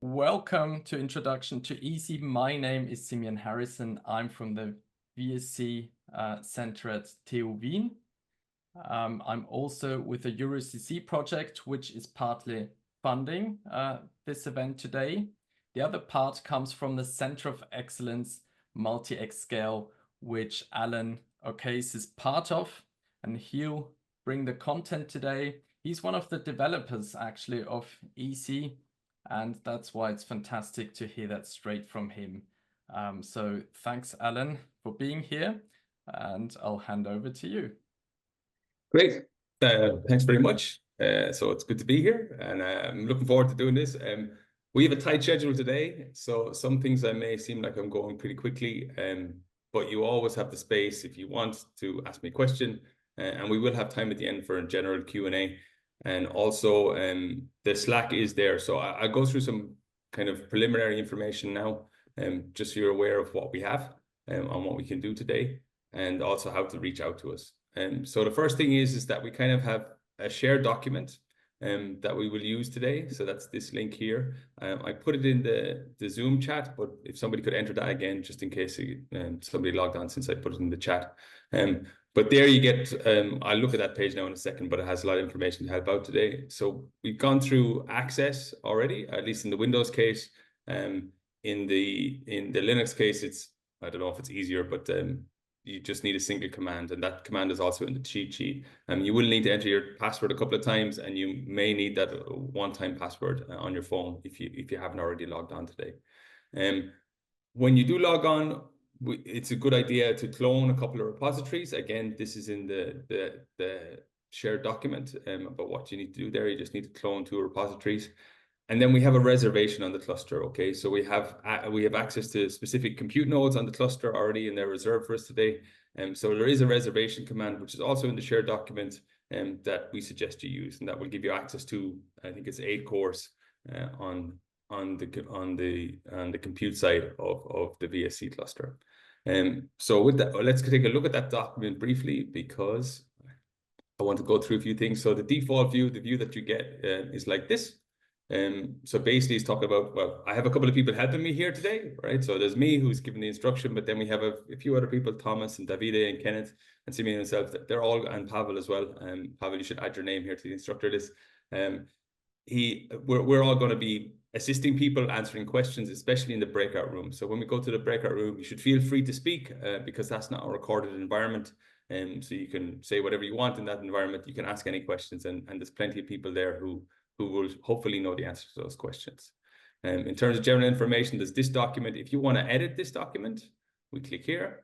Welcome to Introduction to EESSI. My name is Simeon Harrison. I'm from the VSC Center at TU Wien. I'm also with the EuroCC project, which is partly funding this event today. The other part comes from the Center of Excellence MultiXscale, which Alan O'Case is part of, and he'll bring the content today. He's one of the developers actually of EESSI, and that's why it's fantastic to hear that straight from him. So thanks, Alan, for being here, and I'll hand over to you. Great. Thanks very much. So it's good to be here, and I'm looking forward to doing this. We have a tight schedule today, so some things I may seem like I'm going pretty quickly, but you always have the space if you want to ask me a question, and we will have time at the end for a general Q&A. And also, the Slack is there, so I'll go through some kind of preliminary information now, just so you're aware of what we have on what we can do today, and also how to reach out to us. So the first thing is that we kind of have a shared document that we will use today. So that's this link here. I put it in the Zoom chat, but if somebody could enter that again, just in case somebody logged on since I put it in the chat. But there you get, I'll look at that page now in a second, but it has a lot of information to help out today. So we've gone through access already, at least in the Windows case. In the Linux case, I don't know if it's easier, but you just need a single command, and that command is also in the cheat sheet. You will need to enter your password a couple of times, and you may need that one-time password on your phone if you haven't already logged on today. When you do log on, it's a good idea to clone a couple of repositories. Again, this is in the shared document, but what you need to do there, you just need to clone 2 repositories. And then we have a reservation on the cluster, okay? So we have access to specific compute nodes on the cluster already, and they're reserved for us today. So there is a reservation command, which is also in the shared document, that we suggest you use, and that will give you access to, I think it's 8 cores on the compute side of the VSC cluster. So with that, let's take a look at that document briefly, because I want to go through a few things. So the default view, the view that you get is like this. So basically it's talking about, well, I have a couple of people helping me here today, right? So there's me who's giving the instruction, but then we have a few other people, Thomas and Davide and Kenneth and Simeon himself, they're all, and Pavel as well. Pavel, you should add your name here to the instructor list. We're all going to be assisting people, answering questions, especially in the breakout room. So when we go to the breakout room, you should feel free to speak because that's not a recorded environment. So you can say whatever you want in that environment. You can ask any questions, and there's plenty of people there who will hopefully know the answer to those questions. In terms of general information, there's this document. If you want to edit this document, we click here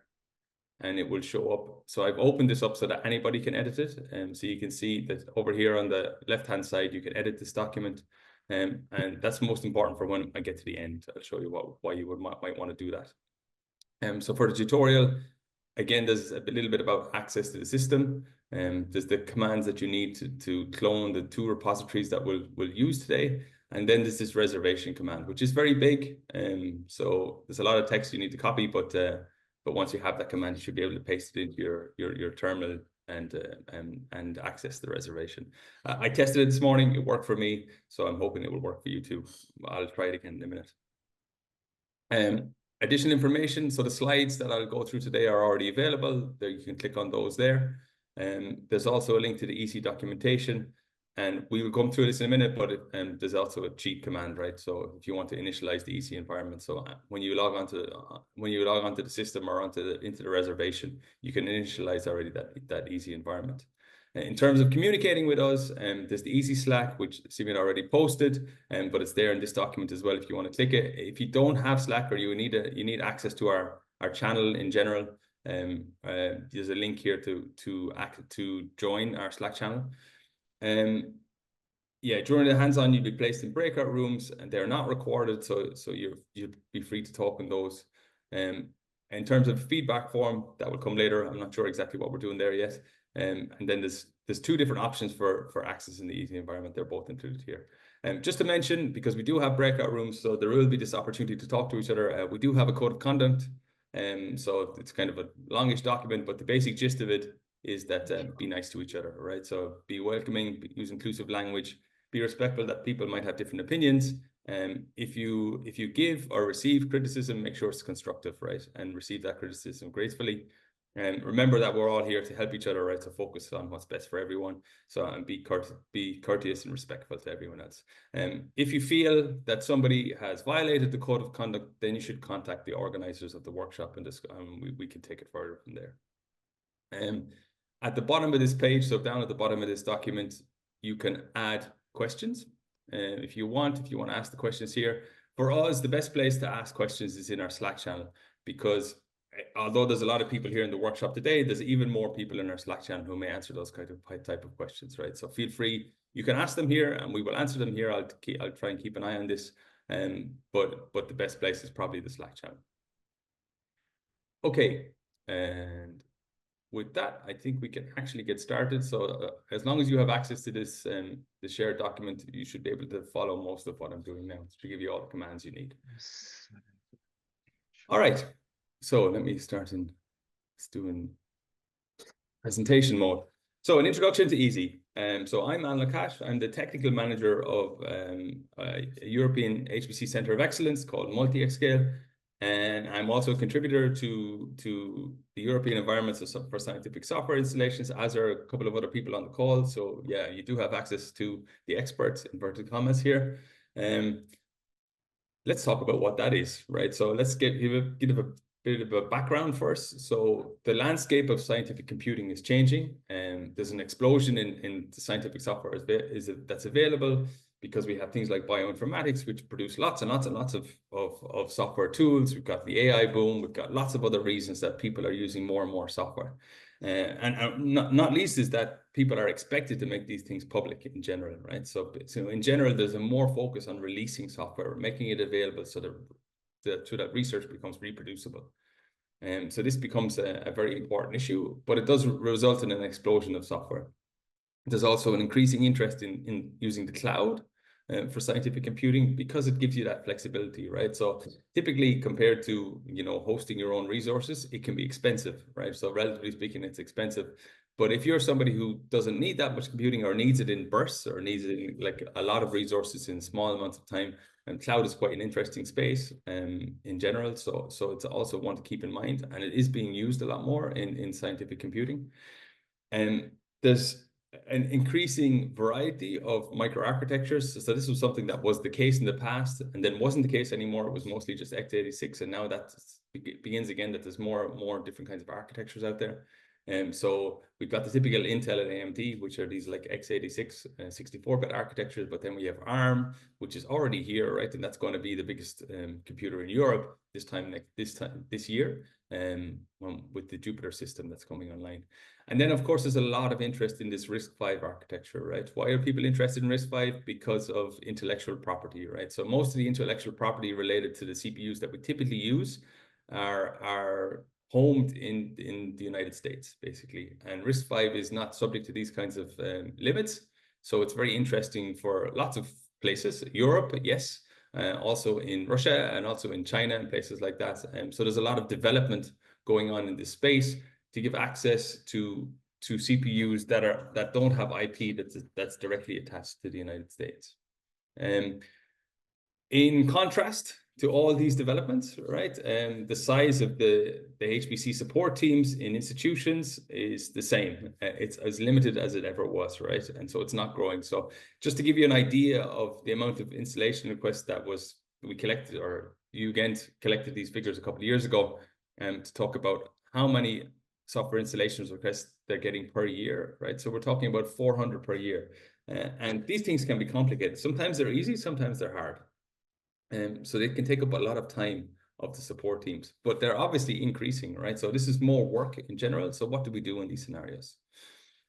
and it will show up. So I've opened this up so that anybody can edit it. So you can see that over here on the left-hand side, you can edit this document. And that's most important for when I get to the end. I'll show you why you might want to do that. So for the tutorial, again, there's a little bit about access to the system. There's the commands that you need to clone the 2 repositories that we'll use today. And then there's this reservation command, which is very big. So there's a lot of text you need to copy, but once you have that command, you should be able to paste it into your terminal and access the reservation. I tested it this morning. It worked for me, so I'm hoping it will work for you too. I'll try it again in a minute. Additional information. So the slides that I'll go through today are already available. There you can click on those there. There's also a link to the EESSI documentation, and we will come through this in a minute, but there's also a cheat command, right? So if you want to initialize the EESSI environment, so when you log onto the system or into the reservation, you can initialize already that EESSI environment. In terms of communicating with us, there's the EESSI Slack, which Simeon already posted, but it's there in this document as well if you want to click it. If you don't have Slack or you need access to our channel in general, there's a link here to join our Slack channel. Yeah, during the hands-on, you'll be placed in breakout rooms, and they're not recorded, so you'll be free to talk in those. In terms of feedback form, that will come later. I'm not sure exactly what we're doing there yet. And then there's 2 different options for access in the EESSI environment. They're both included here. Just to mention, because we do have breakout rooms, so there will be this opportunity to talk to each other. We do have a code of conduct. So it's kind of a longish document, but the basic gist of it is that be nice to each other, right? So be welcoming, use inclusive language, be respectful that people might have different opinions, If you give or receive criticism, make sure it's constructive, right? And receive that criticism gracefully. And remember that we're all here to help each other, right? So focus on what's best for everyone. So and be courteous and respectful to everyone else. If you feel that somebody has violated the code of conduct, then you should contact the organizers of the workshop, and we can take it further from there. At the bottom of this page, so down at the bottom of this document, you can add questions. If you want to ask the questions here. For us, the best place to ask questions is in our Slack channel, because although there's a lot of people here in the workshop today, there's even more people in our Slack channel who may answer those kind of type of questions, right? So feel free, you can ask them here and we will answer them here. I'll try and keep an eye on this, but the best place is probably the Slack channel. Okay, and with that, I think we can actually get started. So as long as you have access to this the shared document, you should be able to follow most of what I'm doing now to give you all the commands you need. All right, so let me start in doing presentation mode. So an introduction to EESSI. So I'm Alan Lacash. I'm the technical manager of a European HPC Center of Excellence called MultiXscale. And I'm also a contributor to the European Environments for Scientific Software Installations, as are a couple of other people on the call. So yeah, you do have access to the experts, inverted commas here. Let's talk about what that is, right? So let's give a bit of a background first. So the landscape of scientific computing is changing, and there's an explosion in the scientific software that's available, because we have things like bioinformatics, which produce lots and lots and lots of software tools. We've got the AI boom. We've got lots of other reasons that people are using more and more software. And not least is that people are expected to make these things public in general, right? So in general, there's a more focus on releasing software, making it available so that research becomes reproducible. So this becomes a very important issue, but it does result in an explosion of software. There's also an increasing interest in using the cloud for scientific computing, because it gives you that flexibility, right? So typically, compared to hosting your own resources, it can be expensive, right? So relatively speaking, it's expensive. But if you're somebody who doesn't need that much computing, or needs it in bursts, or needs it in like a lot of resources in small amounts of time, and cloud is quite an interesting space in general. So it's also one to keep in mind, and it is being used a lot more in scientific computing. And there's an increasing variety of microarchitectures. So this was something that was the case in the past, and then wasn't the case anymore. It was mostly just x86, and now that begins again, that there's more different kinds of architectures out there. So we've got the typical Intel and AMD, which are these like x86 64-bit architectures, but then we have ARM, which is already here, right? And that's going to be the biggest computer in Europe this year, with the Jupyter system that's coming online. And then, of course, there's a lot of interest in this RISC-V architecture, right? Why are people interested in RISC-V? Because of intellectual property, right? So most of the intellectual property related to the CPUs that we typically use are homed in the United States, basically. And RISC-V is not subject to these kinds of limits. So it's very interesting for lots of places. Europe, yes, also in Russia, and also in China and places like that. So there's a lot of development going on in this space to give access to CPUs that don't have IP that's directly attached to the United States. In contrast to all these developments, right, the size of the HPC support teams in institutions is the same. It's as limited as it ever was, right? And so it's not growing. So just to give you an idea of the amount of installation requests that we collected, or you again collected these figures a couple of years ago, to talk about how many software installations requests they're getting per year, right? So we're talking about 400 per year. And these things can be complicated. Sometimes they're easy, sometimes they're hard. So they can take up a lot of time of the support teams, but they're obviously increasing, right? So this is more work in general. So what do we do in these scenarios?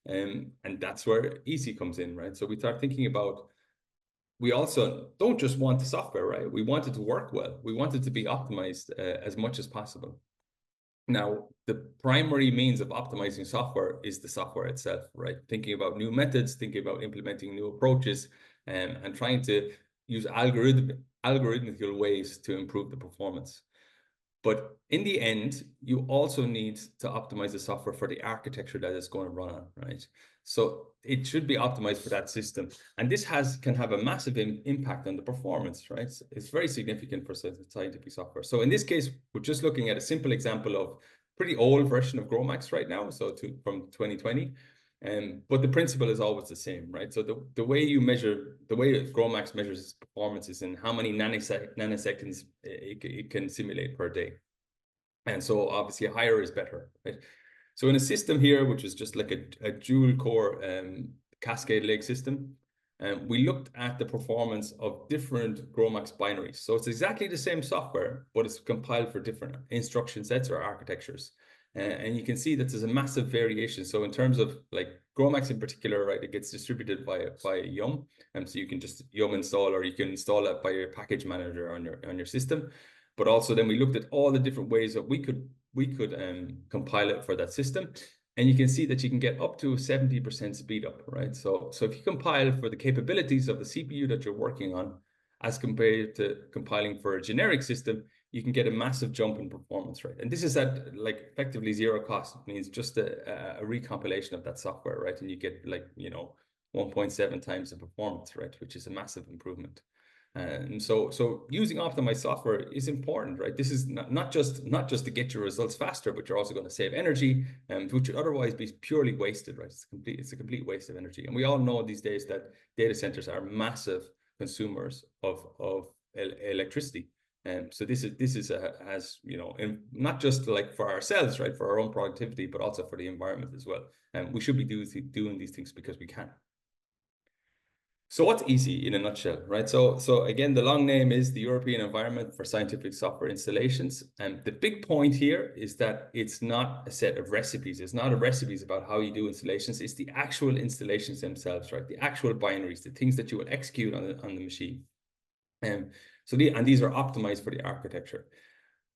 And that's where EESSI comes in, right? So we start thinking about, we also don't just want the software, right? We want it to work well. We want it to be optimized as much as possible. Now, the primary means of optimizing software is the software itself, right? Thinking about new methods, thinking about implementing new approaches, and trying to use algorithmical ways to improve the performance. But in the end, you also need to optimize the software for the architecture that it's going to run on, right? So it should be optimized for that system. And this can have a massive impact on the performance, right? It's very significant for scientific software. So in this case, we're just looking at a simple example of pretty old version of GROMACS right now, so from 2020. But the principle is always the same, right? So the way GROMACS measures its performance is in how many nanoseconds it can simulate per day. And so obviously higher is better, right? So in a system here, which is just like a dual core Cascade Lake system, we looked at the performance of different GROMACS binaries. So it's exactly the same software, but it's compiled for different instruction sets or architectures. And you can see that there's a massive variation. So in terms of like GROMACS in particular, right, it gets distributed by Yum. So you can just Yum install, or you can install it by your package manager on your system. But also then we looked at all the different ways that we could compile it for that system. And you can see that you can get up to 70% speed up, right? So if you compile for the capabilities of the CPU that you're working on, as compared to compiling for a generic system, you can get a massive jump in performance, right? And this is at like effectively zero cost. It means just a recompilation of that software, right? And you get like, 1.7 times the performance, right? Which is a massive improvement. And so using optimized software is important, right? This is not just to get your results faster, but you're also going to save energy, which would otherwise be purely wasted, right? It's a complete waste of energy. And we all know these days that data centers are massive consumers of electricity. And so this is not just like for ourselves, right, for our own productivity, but also for the environment as well. And we should be doing these things because we can. So what's EESSI in a nutshell, right? So again, the long name is the European Environment for Scientific Software Installations. And the big point here is that it's not a set of recipes. It's not a recipes about how you do installations. It's the actual installations themselves, right? The actual binaries, the things that you will execute on the machine. And these are optimized for the architecture.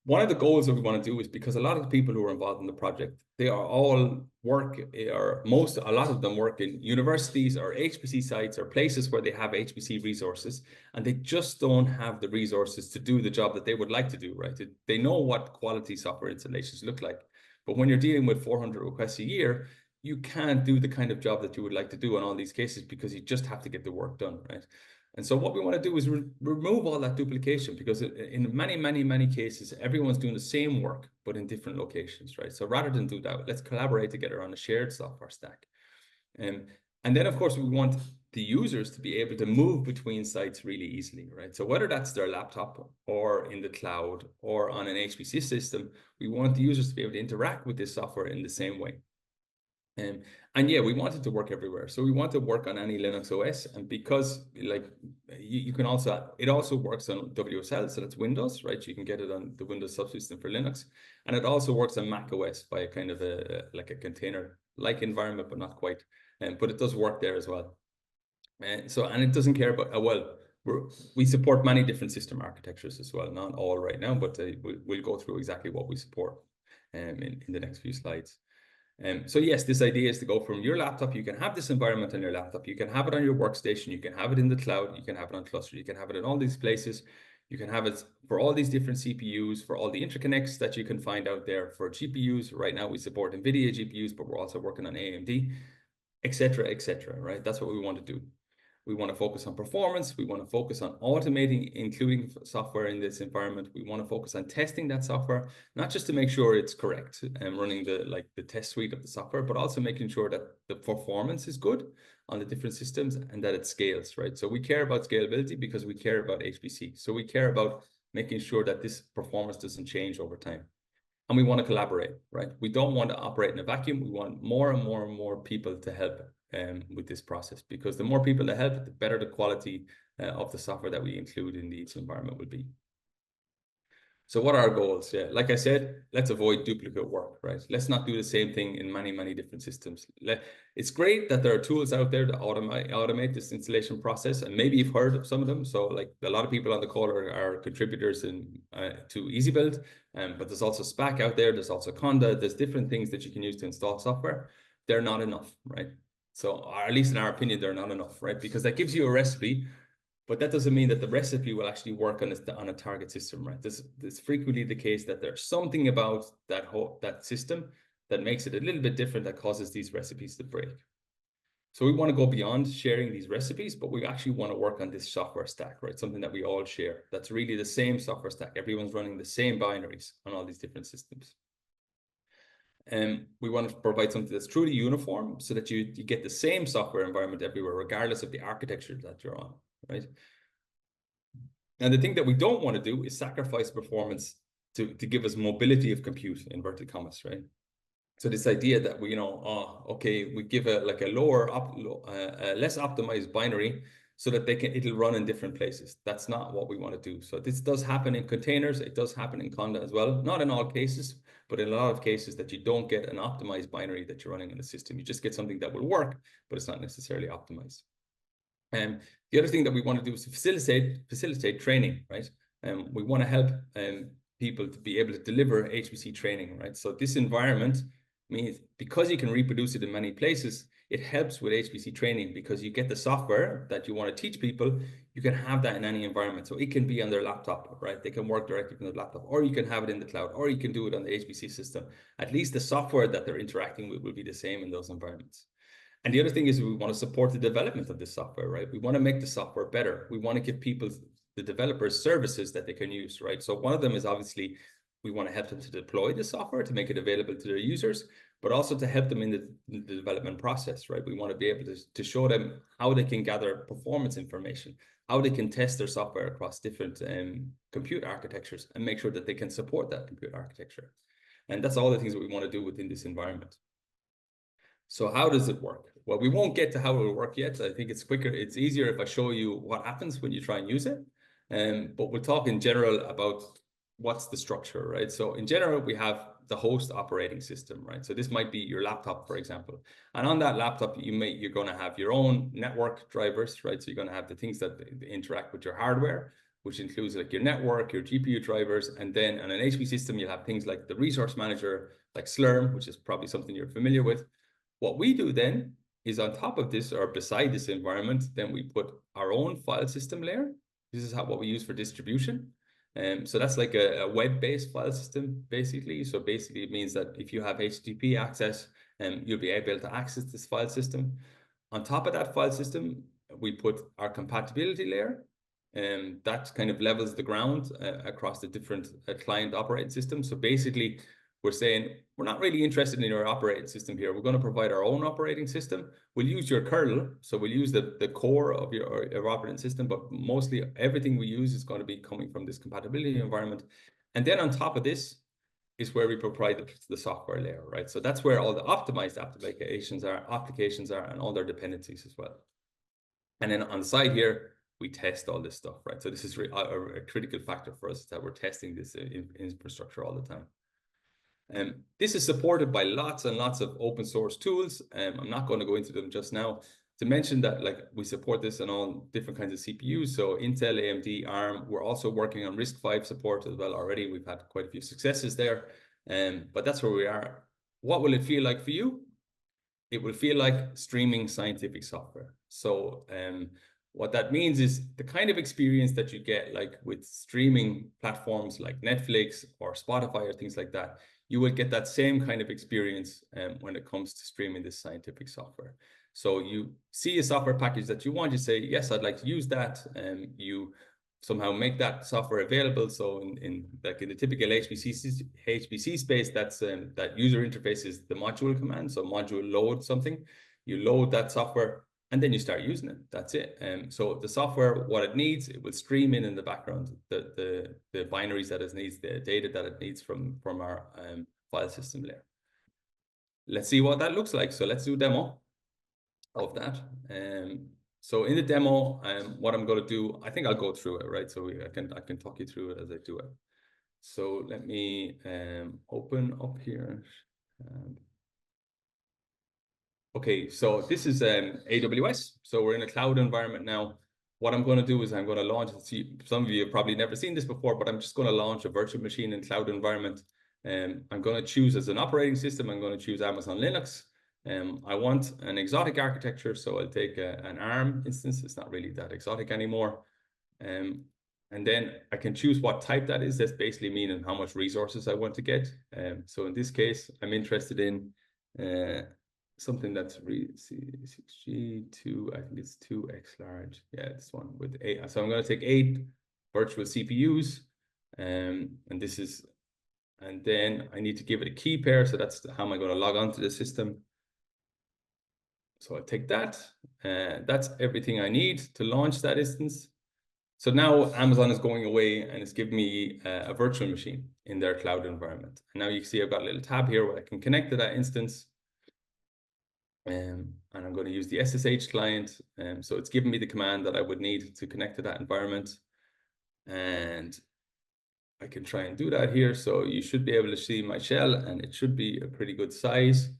One of the goals that we want to do is, because a lot of the people who are involved in the project, a lot of them work in universities or HPC sites or places where they have HPC resources, and they just don't have the resources to do the job that they would like to do, right? They know what quality software installations look like, but when you're dealing with 400 requests a year, you can't do the kind of job that you would like to do in all these cases because you just have to get the work done, right? And so what we want to do is remove all that duplication, because in many, many, many cases, everyone's doing the same work, but in different locations, right? So rather than do that, let's collaborate together on a shared software stack. And then, of course, we want the users to be able to move between sites really easily, right? So whether that's their laptop or in the cloud or on an HPC system, we want the users to be able to interact with this software in the same way. And yeah, we want it to work everywhere. So we want to work on any Linux OS, and because like you can also, it also works on WSL, so that's Windows, right? You can get it on the Windows subsystem for Linux, and it also works on Mac OS by a kind of a container-like environment, but not quite. But it does work there as well. And it doesn't care about we support many different system architectures as well, not all right now, but we'll go through exactly what we support in the next few slides. So yes, this idea is to go from your laptop. You can have this environment on your laptop. You can have it on your workstation. You can have it in the cloud. You can have it on cluster. You can have it in all these places. You can have it for all these different CPUs, for all the interconnects that you can find out there, for GPUs. Right now we support NVIDIA GPUs, but we're also working on AMD, et cetera, right? That's what we want to do. We want to focus on performance. We want to focus on automating, including software in this environment. We want to focus on testing that software, not just to make sure it's correct and running the test suite of the software, but also making sure that the performance is good on the different systems and that it scales, right? So we care about scalability because we care about HPC. So we care about making sure that this performance doesn't change over time. And we want to collaborate, right? We don't want to operate in a vacuum. We want more and more and more people to help with this process, because the more people that help, the better the quality of the software that we include in the environment will be. So what are our goals? Yeah, like I said, let's avoid duplicate work, right? Let's not do the same thing in many, many different systems. It's great that there are tools out there to automate this installation process, and maybe you've heard of some of them. So like a lot of people on the call are contributors to EasyBuild, but there's also SPAC out there. There's also Conda. There's different things that you can use to install software. They're not enough, right? So, or at least in our opinion, they're not enough, right? Because that gives you a recipe, but that doesn't mean that the recipe will actually work on a target system, right? This frequently the case that there's something about that system that makes it a little bit different, that causes these recipes to break. So we want to go beyond sharing these recipes, but we actually want to work on this software stack, right? Something that we all share. That's really the same software stack. Everyone's running the same binaries on all these different systems. And we want to provide something that's truly uniform so that you get the same software environment everywhere, regardless of the architecture that you're on, right? And the thing that we don't want to do is sacrifice performance to give us mobility of compute, inverted commas, right? So this idea that we, okay, we give a less optimized binary so that it'll run in different places. That's not what we want to do. So this does happen in containers. It does happen in Conda as well. Not in all cases, but in a lot of cases that you don't get an optimized binary that you're running in the system. You just get something that will work, but it's not necessarily optimized. And the other thing that we want to do is to facilitate training, right? We want to help people to be able to deliver HPC training, right? So this environment means because you can reproduce it in many places, it helps with HPC training because you get the software that you want to teach people, you can have that in any environment. So it can be on their laptop, right? They can work directly from their laptop, or you can have it in the cloud, or you can do it on the HPC system. At least the software that they're interacting with will be the same in those environments. And the other thing is we want to support the development of this software, right? We want to make the software better. We want to give people, the developers, services that they can use, right? So one of them is obviously we want to help them to deploy the software to make it available to their users, but also to help them in the development process, right? We want to be able to show them how they can gather performance information, how they can test their software across different compute architectures and make sure that they can support that compute architecture. And that's all the things that we want to do within this environment. So how does it work? Well, we won't get to how it will work yet. I think it's quicker. It's easier if I show you what happens when you try and use it. But we'll talk in general about what's the structure, right? So in general, we have the host operating system, right? So this might be your laptop, for example. And on that laptop, you're going to have your own network drivers, right? So you're going to have the things that interact with your hardware, which includes like your network, your GPU drivers. And then on an HP system, you'll have things like the resource manager, like Slurm, which is probably something you're familiar with. What we do then is on top of this or beside this environment, then we put our own file system layer. This is what we use for distribution. So that's like a web-based file system, basically. So basically it means that if you have HTTP access, you'll be able to access this file system. On top of that file system, we put our compatibility layer, and that kind of levels the ground across the different client operating systems. So basically, we're saying, we're not really interested in your operating system here. We're going to provide our own operating system. We'll use your kernel. So we'll use the core of your operating system, but mostly everything we use is going to be coming from this compatibility environment. And then on top of this is where we provide the software layer, right? So that's where all the optimized applications are and all their dependencies as well. And then on the side here, we test all this stuff, right? So this is a critical factor for us, that we're testing this infrastructure all the time. This is supported by lots and lots of open source tools. I'm not going to go into them just now. To mention that, like, we support this on all different kinds of CPUs. So Intel, AMD, ARM. We're also working on RISC-V support as well already. We've had quite a few successes there. But that's where we are. What will it feel like for you? It will feel like streaming scientific software. So what that means is the kind of experience that you get like with streaming platforms like Netflix or Spotify or things like that, you will get that same kind of experience when it comes to streaming this scientific software. So you see a software package that you want, you say, yes, I'd like to use that. You somehow make that software available. So in the typical HPC space, that's that user interface is the module command. So module load something, you load that software, and then you start using it. That's it. So the software, what it needs, it will stream in the background, the binaries that it needs, the data that it needs from our file system layer. Let's see what that looks like. So let's do a demo of that. So in the demo, what I'm going to do, I think I'll go through it, right? So I can talk you through it as I do it. So let me open up here. Okay, so this is AWS. So we're in a cloud environment now. What I'm going to do is I'm going to launch, some of you have probably never seen this before, but I'm just going to launch a virtual machine in cloud environment. I'm going to choose as an operating system, I'm going to choose Amazon Linux. I want an exotic architecture, so I'll take an ARM instance. It's not really that exotic anymore. And then I can choose what type that is. That's basically meaning how much resources I want to get. So in this case, I'm interested in something that's really C6G2, I think it's 2x large. Yeah, this one with 8. So I'm going to take 8 virtual CPUs, and this is, and then I need to give it a key pair. So that's how am I going to log on to the system. So I take that, and that's everything I need to launch that instance. So now Amazon is going away and it's giving me a virtual machine in their cloud environment. And now you can see I've got a little tab here where I can connect to that instance. And I'm going to use the SSH client. So it's giving me the command that I would need to connect to that environment. And I can try and do that here. So you should be able to see my shell, and it should be a pretty good size.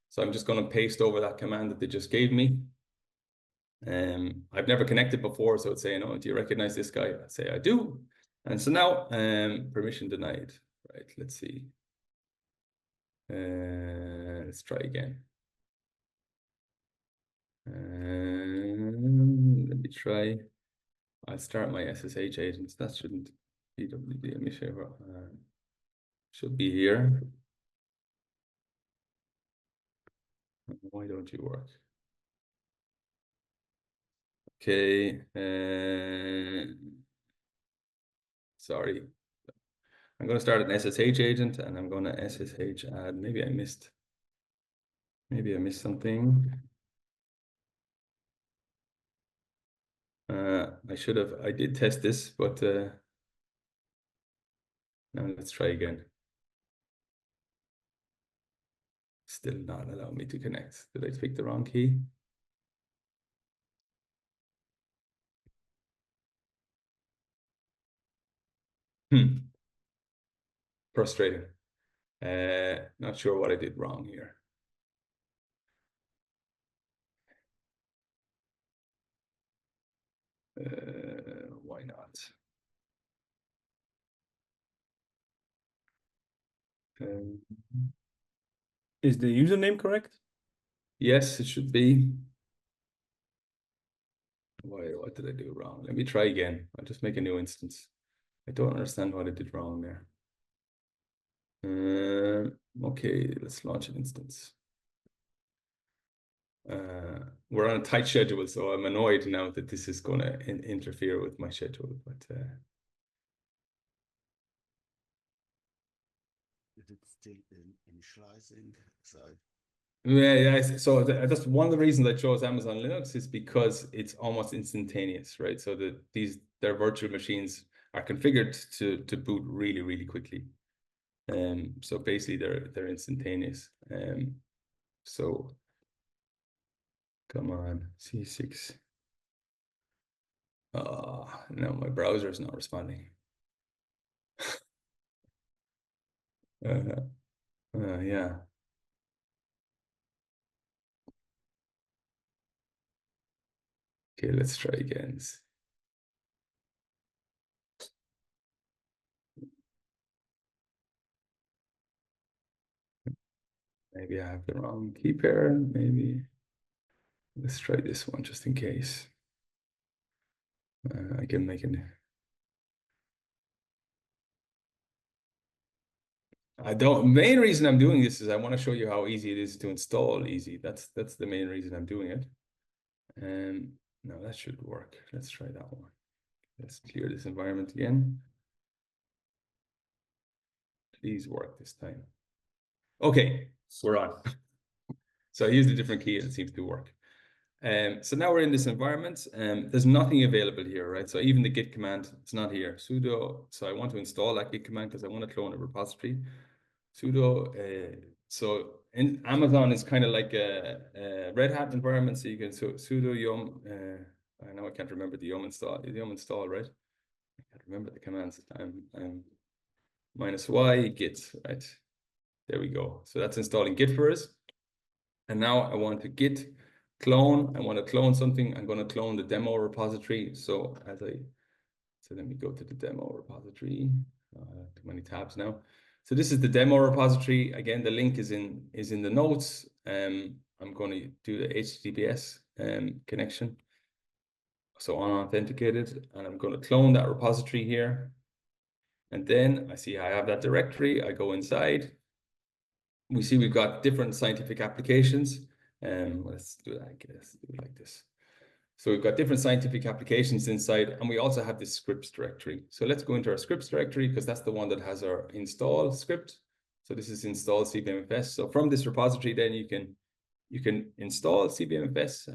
So I'm just going to paste over that command that they just gave me. I've never connected before, so it's saying, oh, do you recognize this guy? I say I do. And so now permission denied. Right, let's see. Let's try again. Let me try. I'll start my SSH agents. That shouldn't be WD. Should be here. Why don't you work? Okay. Sorry. I'm going to start an SSH agent, and I'm going to SSH add. Maybe I missed something. I did test this, but now let's try again. Still not allowing me to connect. Did I pick the wrong key? Frustrating. Not sure what I did wrong here. Why not? Is the username correct? Yes, it should be. What did I do wrong? Let me try again. I'll just make a new instance. I don't understand what I did wrong there. Okay, let's launch an instance. We're on a tight schedule, so I'm annoyed now that this is going to interfere with my schedule. But is it still initializing? So yeah. So that's one of the reasons I chose Amazon Linux is because it's almost instantaneous, right? So their virtual machines are configured to boot really, really quickly. So basically they're instantaneous. So come on, C6. No, my browser is not responding. Yeah. Okay, let's try again. Maybe I have the wrong key pair. Maybe let's try this one just in case. I can make it. Main reason I'm doing this is I want to show you how easy it is to install easy. That's the main reason I'm doing it. And now that should work. Let's try that one. Let's clear this environment again. Please work this time. Okay, we're on. So I used a different key and it seems to work. So now we're in this environment and there's nothing available here, right? So even the git command, it's not here. Sudo, so I want to install that git command because I want to clone a repository. Sudo, so in Amazon is kind of like a Red Hat environment. So you can sudo yum, I know I can't remember the yum install, right? I can't remember the commands. -y git, right? There we go. So that's installing git for us. And now I want to git clone. I want to clone something. I'm going to clone the demo repository. So let me go to the demo repository. Too many tabs now. So this is the demo repository. Again, the link is in the notes. I'm going to do the HTTPS connection. So unauthenticated, and I'm going to clone that repository here. And then I see I have that directory. I go inside. We see we've got different scientific applications. Let's do that. Let's do it like this. So we've got different scientific applications inside, and we also have this scripts directory. So let's go into our scripts directory because that's the one that has our install script. So this is install CVMFS. So from this repository, then you can install CVMFS.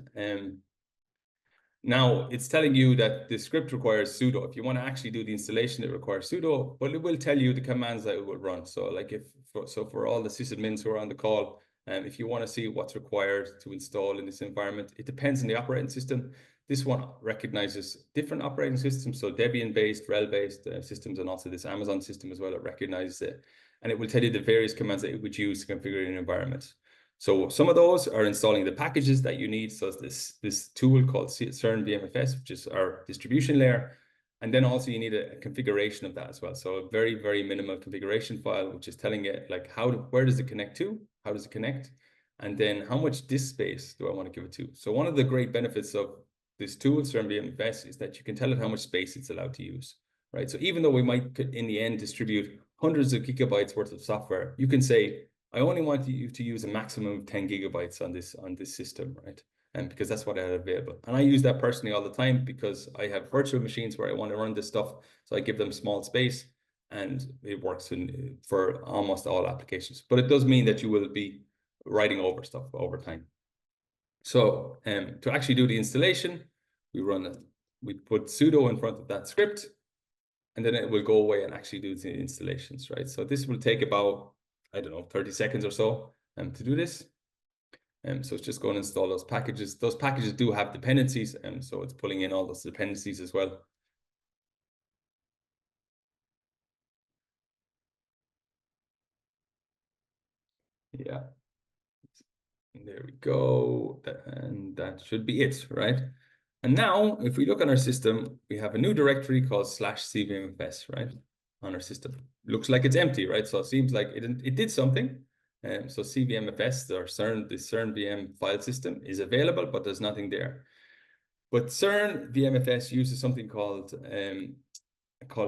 Now it's telling you that the script requires sudo. If you want to actually do the installation, it requires sudo, but it will tell you the commands that it will run. So like for all the sysadmins who are on the call, if you want to see what's required to install in this environment, it depends on the operating system. This one recognizes different operating systems, so Debian-based, RHEL-based systems, and also this Amazon system as well. It recognizes it, and it will tell you the various commands that it would use to configure an environment. So some of those are installing the packages that you need. So this tool called CERN VMFS, which is our distribution layer. And then also you need a configuration of that as well. So a very, very minimal configuration file, which is telling it like where does it connect to? How does it connect? And then how much disk space do I want to give it to? So one of the great benefits of this tool, CERN VMFS, is that you can tell it how much space it's allowed to use, right? So even though we might in the end distribute hundreds of gigabytes worth of software, you can say, I only want you to use a maximum of 10 gigabytes on this system, right? And because that's what I have available. And I use that personally all the time because I have virtual machines where I want to run this stuff. So I give them small space and it works for almost all applications. But it does mean that you will be writing over stuff over time. So to actually do the installation, we put sudo in front of that script, and then it will go away and actually do the installations, right? So this will take about, I don't know, 30 seconds or so to do this. So it's just going to install those packages. Those packages do have dependencies, and so it's pulling in all those dependencies as well. Yeah. And there we go. And that should be it, right? And now, if we look on our system, we have a new directory called /cvmfs, right? On our system. Looks like it's empty, right? So it seems like it did something. So CVMFS, the CERN VM file system, is available, but there's nothing there. But CERN VMFS uses something called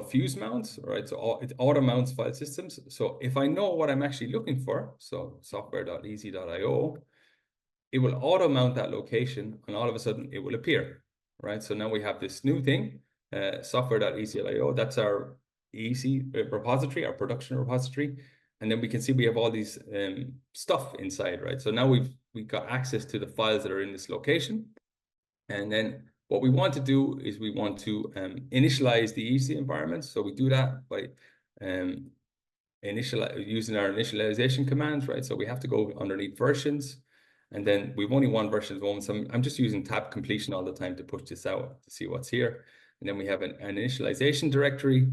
fuse mounts, right? So it auto mounts file systems. So if I know what I'm actually looking for, so software.easy.io, it will auto mount that location, and all of a sudden it will appear, right? So now we have this new thing, software.easy.io. That's our EESSI repository, our production repository. And then we can see we have all these stuff inside, right? So now we've got access to the files that are in this location. And then what we want to do is we want to initialize the EESSI environment. So we do that by using our initialization commands, right? So we have to go underneath versions. And then we've only one version at the moment. So I'm just using tab completion all the time to push this out to see what's here. And then we have an initialization directory.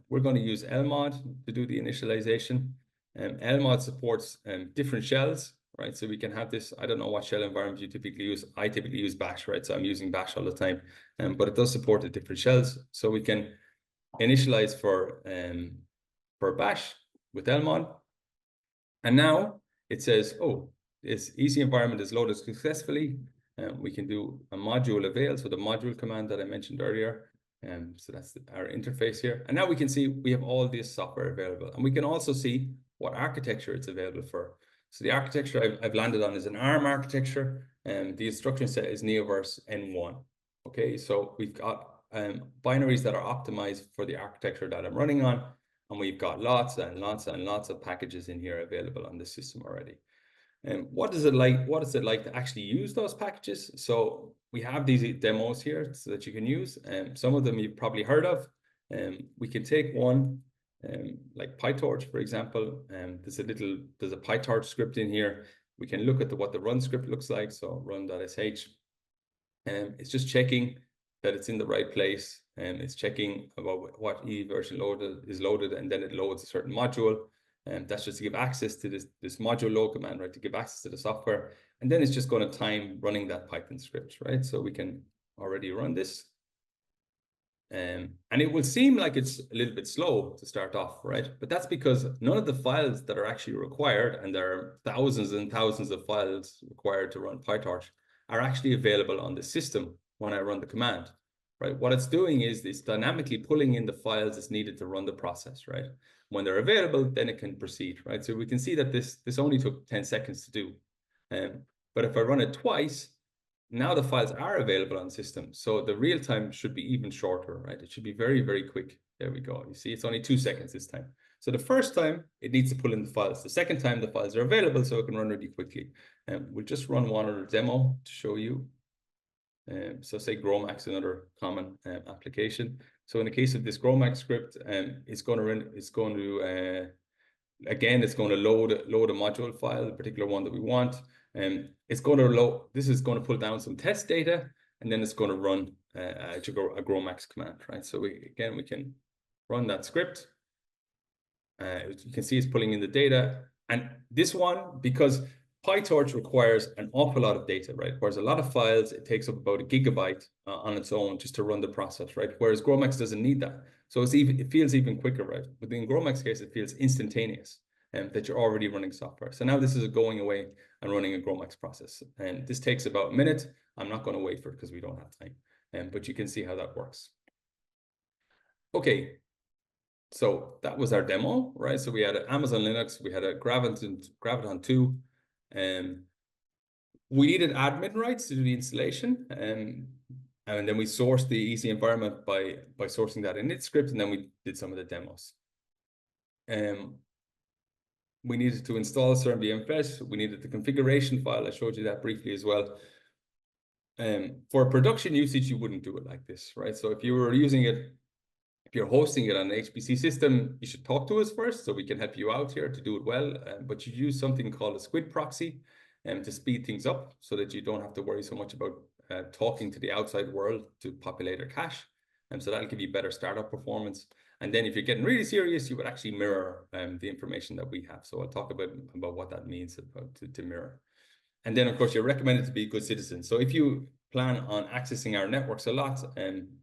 We're going to use lmod to do the initialization. Lmod supports different shells, right? So we can have this, I don't know what shell environment you typically use. I typically use bash, right? So I'm using bash all the time, but it does support the different shells. So we can initialize for bash with lmod. And now it says, oh, this EESSI environment is loaded successfully. We can do a module avail, so the module command that I mentioned earlier. So that's our interface here. And now we can see we have all this software available. And we can also see what architecture it's available for. So the architecture I've landed on is an ARM architecture, and the instruction set is Neoverse N1. Okay, so we've got binaries that are optimized for the architecture that I'm running on. And we've got lots and lots and lots of packages in here available on the system already. And what is it like to actually use those packages? So we have these demos here so that you can use, and some of them you've probably heard of. We can take one like PyTorch, for example. There's a PyTorch script in here. We can look at what the run script looks like. So run.sh. It's just checking that it's in the right place, and it's checking about what E version is loaded, and then it loads a certain module. And that's just to give access to this module load command, right? To give access to the software. And then it's just going to time running that Python script, right? So we can already run this. And it will seem like it's a little bit slow to start off, right? But that's because none of the files that are actually required, and there are thousands and thousands of files required to run PyTorch, are actually available on the system when I run the command, right? What it's doing is it's dynamically pulling in the files that's needed to run the process, right? When they're available, then it can proceed, right? So we can see that this only took 10 seconds to do. But if I run it twice, now the files are available on the system. So the real time should be even shorter, right? It should be very, very quick. There we go. You see, it's only 2 seconds this time. So the first time it needs to pull in the files. The second time the files are available, so it can run really quickly. And we'll just run one other demo to show you. So say GrowMax, another common application. So in the case of this GrowMax script, it's going to again, it's going to load a module file, the particular one that we want. It's going to load. This is going to pull down some test data, and then it's going to run a GrowMax command, right? So we can run that script. You can see it's pulling in the data, and this one, because PyTorch requires an awful lot of data, right? Whereas a lot of files, it takes up about 1 gigabyte on its own just to run the process, right? Whereas GrowMax doesn't need that. So it feels even quicker, right? But in GrowMax case, it feels instantaneous that you're already running software. So now this is going away and running a GrowMax process. And this takes about a minute. I'm not going to wait for it because we don't have time. But you can see how that works. Okay. So that was our demo, right? So we had an Amazon Linux, we had a Graviton 2. We needed admin rights to do the installation. And then we sourced the EESSI environment by sourcing that in its script, and then we did some of the demos. We needed to install CERN VMFS. We needed the configuration file. I showed you that briefly as well. For production usage, you wouldn't do it like this, right? So if you were using it, if you're hosting it on an HPC system, you should talk to us first so we can help you out here to do it well. But you use something called a squid proxy to speed things up so that you don't have to worry so much about talking to the outside world to populate our cache. And so that'll give you better startup performance. And then if you're getting really serious, you would actually mirror the information that we have. So I'll talk about what that means to mirror. And then, of course, you're recommended to be a good citizen. So if you plan on accessing our networks a lot,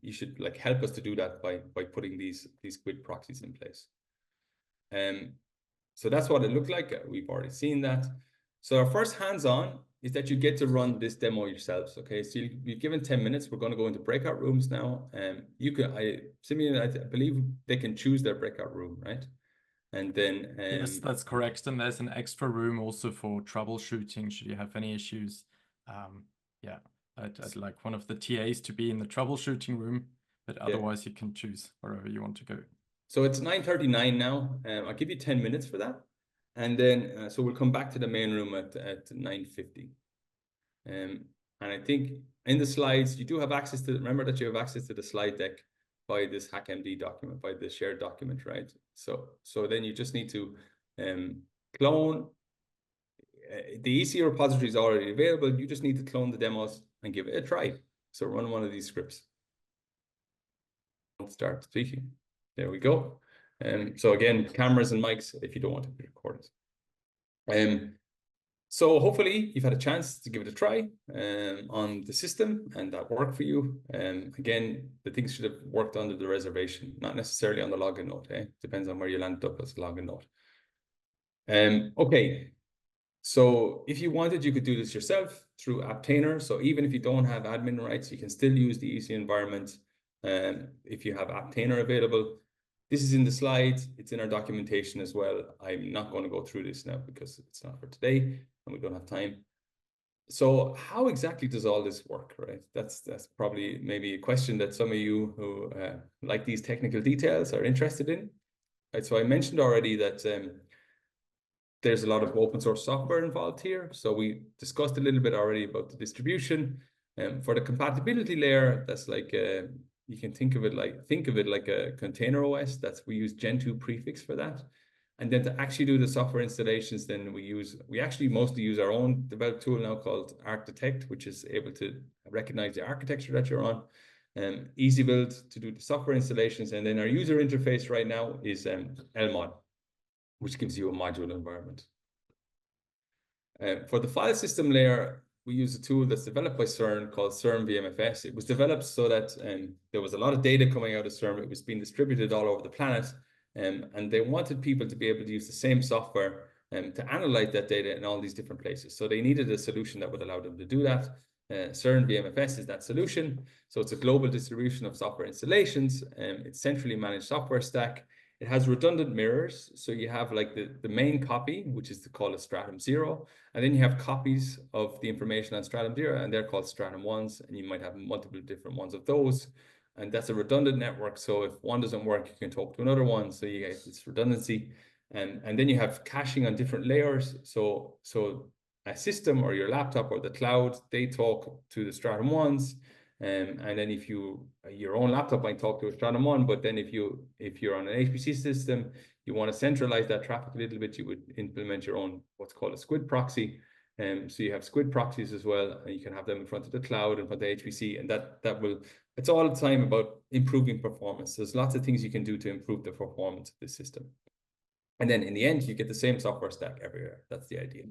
you should help us to do that by putting these squid proxies in place. So that's what it looked like. We've already seen that. So our first hands-on is that you get to run this demo yourselves. Okay, so you've given 10 minutes. We're going to go into breakout rooms now. Simeon, I believe they can choose their breakout room, right? And then yes, that's correct. And there's an extra room also for troubleshooting should you have any issues. Yeah, I'd like one of the TAs to be in the troubleshooting room, but otherwise you can choose wherever you want to go. So it's 9:39 now. I'll give you 10 minutes for that. And then, so we'll come back to the main room at 9:50. And I think in the slides, you do have access to, remember that you have access to the slide deck by this HackMD document, by the shared document, right? So then you just need to clone. The EESSI repository is already available. You just need to clone the demos and give it a try. So run one of these scripts. Start speaking. There we go. So again, cameras and mics if you don't want to be recorded. So hopefully you've had a chance to give it a try on the system and that worked for you. Again, the things should have worked under the reservation, not necessarily on the login note. Depends on where you landed up as a login note. Okay, so if you wanted, you could do this yourself through Apptainer. So even if you don't have admin rights, you can still use the EESSI environment if you have Apptainer available. This is in the slides. It's in our documentation as well. I'm not going to go through this now because it's not for today and we don't have time. So how exactly does all this work, right? That's probably maybe a question that some of you who like these technical details are interested in. Right, so I mentioned already that there's a lot of open source software involved here. So we discussed a little bit already about the distribution. For the compatibility layer, that's like you can think of it like a container OS. We use Gentoo prefix for that. And then to actually do the software installations, then we actually mostly use our own developed tool now called ArcDetect, which is able to recognize the architecture that you're on. EasyBuild to do the software installations. And then our user interface right now is LMod, which gives you a module environment. For the file system layer, we use a tool that's developed by CERN called CERN VMFS. It was developed so that there was a lot of data coming out of CERN. It was being distributed all over the planet. And they wanted people to be able to use the same software to analyze that data in all these different places. So they needed a solution that would allow them to do that. CERN VMFS is that solution. So it's a global distribution of software installations. It's centrally managed software stack. It has redundant mirrors. So you have like the main copy, which is called a stratum 0. And then you have copies of the information on stratum 0, and they're called stratum 1s. And you might have multiple different ones of those. And that's a redundant network. So if one doesn't work, you can talk to another one. So you get this redundancy. And then you have caching on different layers. So a system or your laptop or the cloud, they talk to the stratum 1s. And then if your own laptop might talk to a stratum 1, but then if you're on an HPC system, you want to centralize that traffic a little bit, you would implement your own what's called a squid proxy. So you have squid proxies as well, and you can have them in front of the cloud, in front of the HPC, and that will, it's all the time about improving performance. There's lots of things you can do to improve the performance of this system. And then in the end, you get the same software stack everywhere. That's the idea.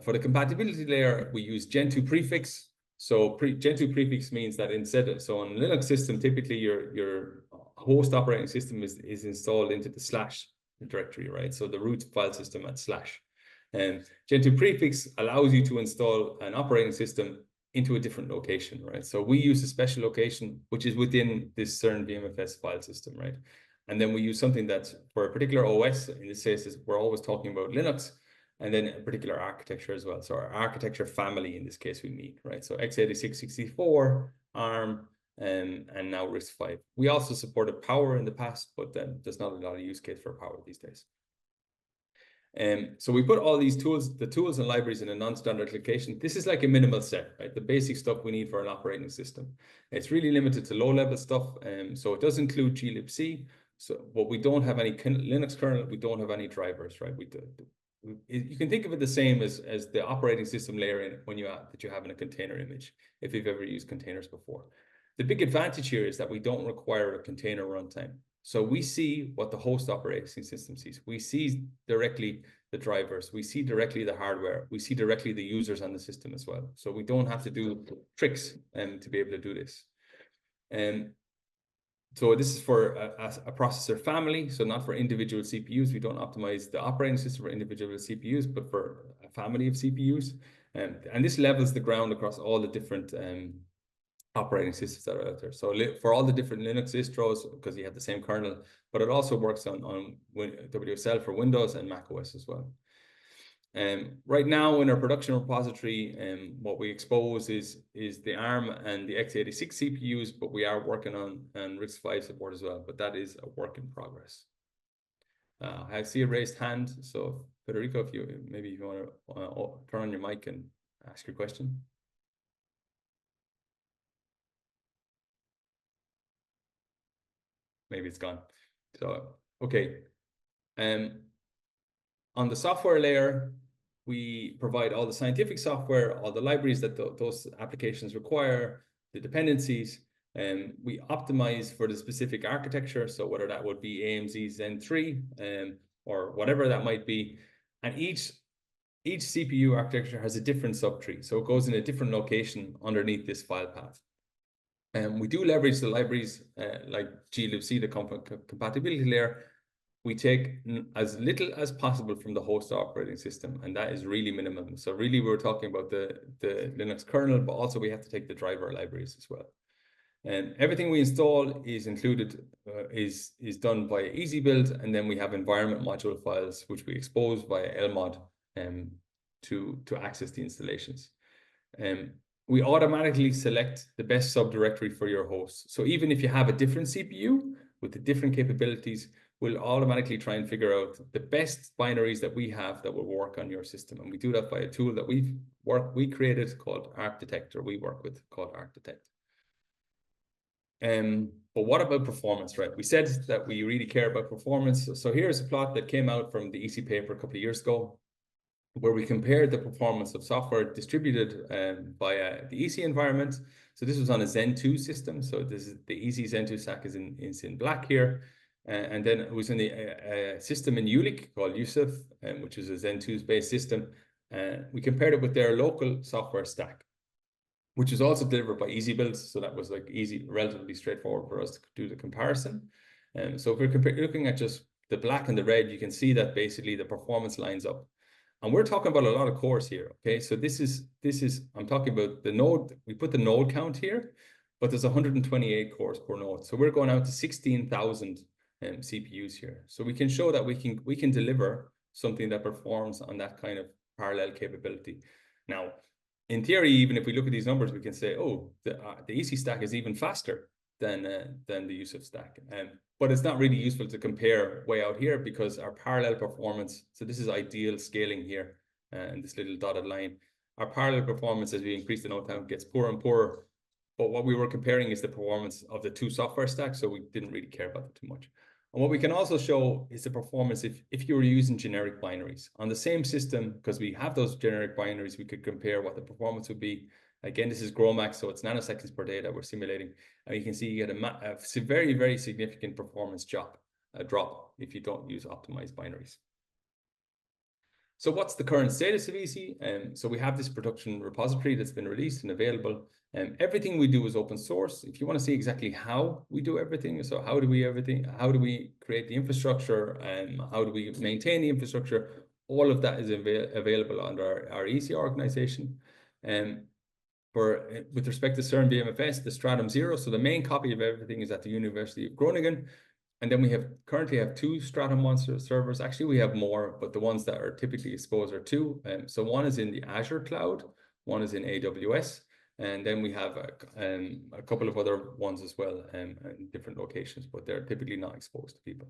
For the compatibility layer, we use Gen 2 prefix. So Gen 2 prefix means that instead of, so on a Linux system, typically your host operating system is installed into the slash directory, right? So the root file system at slash. And Gen 2 prefix allows you to install an operating system into a different location, right? So we use a special location, which is within this CERN VMFS file system, right? And then we use something that's for a particular OS. In this case, we're always talking about Linux, and then a particular architecture as well. So our architecture family, in this case, we mean, right? So x86, 64, ARM, and now RISC-V. We also supported Power in the past, but then there's not a lot of use case for Power these days. So we put all these tools, the tools and libraries in a non-standard location. This is like a minimal set, right? The basic stuff we need for an operating system. It's really limited to low-level stuff. So it does include glibc. So, but we don't have any Linux kernel. We don't have any drivers, right? You can think of it the same as the operating system layer that you have in a container image, if you've ever used containers before. The big advantage here is that we don't require a container runtime. So we see what the host operating system sees. We see directly the drivers. We see directly the hardware. We see directly the users on the system as well. So we don't have to do tricks to be able to do this. So this is for a processor family, so not for individual CPUs. We don't optimize the operating system for individual CPUs, but for a family of CPUs. And this levels the ground across all the different operating systems that are out there. So for all the different Linux distros, because you have the same kernel, but it also works on WSL for Windows and Mac OS as well. Right now in our production repository, what we expose is the ARM and the x86 CPUs, but we are working on RISC-V support as well, but that is a work in progress. I see a raised hand, so Federico, if you want to turn on your mic and ask your question. Maybe it's gone. So, okay. On the software layer, we provide all the scientific software, all the libraries that those applications require, the dependencies, and we optimize for the specific architecture. So whether that would be AMZ Zen 3 or whatever that might be. And each CPU architecture has a different subtree. So it goes in a different location underneath this file path. And we do leverage the libraries like glibc, the compatibility layer. We take as little as possible from the host operating system, and that is really minimum. So really, we're talking about the Linux kernel, but also we have to take the driver libraries as well. And everything we install is included, is done by EasyBuild, and then we have environment module files, which we expose via lmod to access the installations. We automatically select the best subdirectory for your host. So even if you have a different CPU with the different capabilities, we'll automatically try and figure out the best binaries that we have that will work on your system. And we do that by a tool that we created called ArcDetect, or we work with called ArcDetect. But what about performance, right? We said that we really care about performance. So here's a plot that came out from the EESSI paper a couple of years ago, where we compared the performance of software distributed via the EESSI environment. So this was on a Zen 2 system. So this is the EESSI Zen 2 stack is in black here. And then it was in the system in Jülich called Yusuf, which is a Zen 2 based system. We compared it with their local software stack, which is also delivered by EasyBuild. So that was like relatively straightforward for us to do the comparison. So if we're looking at just the black and the red, you can see that basically the performance lines up. And we're talking about a lot of cores here, okay? So this is, I'm talking about the node, we put the node count here, but there's 128 cores per node. So we're going out to 16,000 CPUs here. So we can show that we can deliver something that performs on that kind of parallel capability. Now, in theory, even if we look at these numbers, we can say, oh, the EESSI stack is even faster than the Yusuf stack. But it's not really useful to compare way out here because our parallel performance, so this is ideal scaling here, and this little dotted line. Our parallel performance as we increase the node count gets poorer and poorer. But what we were comparing is the performance of the two software stacks, so we didn't really care about it too much. And what we can also show is the performance if you were using generic binaries. On the same system, because we have those generic binaries, we could compare what the performance would be. Again, this is GROMAX, so it's nanoseconds per day that we're simulating. And you can see you get a very, very significant performance drop if you don't use optimized binaries. So what's the current status of EESSI? So we have this production repository that's been released and available. Everything we do is open source. If you want to see exactly how we do everything, so how do we create the infrastructure, and how do we maintain the infrastructure, all of that is available under our EESSI organization. With respect to CERN BMFS, the Stratum 0, so the main copy of everything is at the University of Groningen. And then we currently have 2 Stratum 1 servers. Actually, we have more, but the ones that are typically exposed are 2. So one is in the Azure cloud, one is in AWS, and then we have a couple of other ones as well in different locations, but they're typically not exposed to people.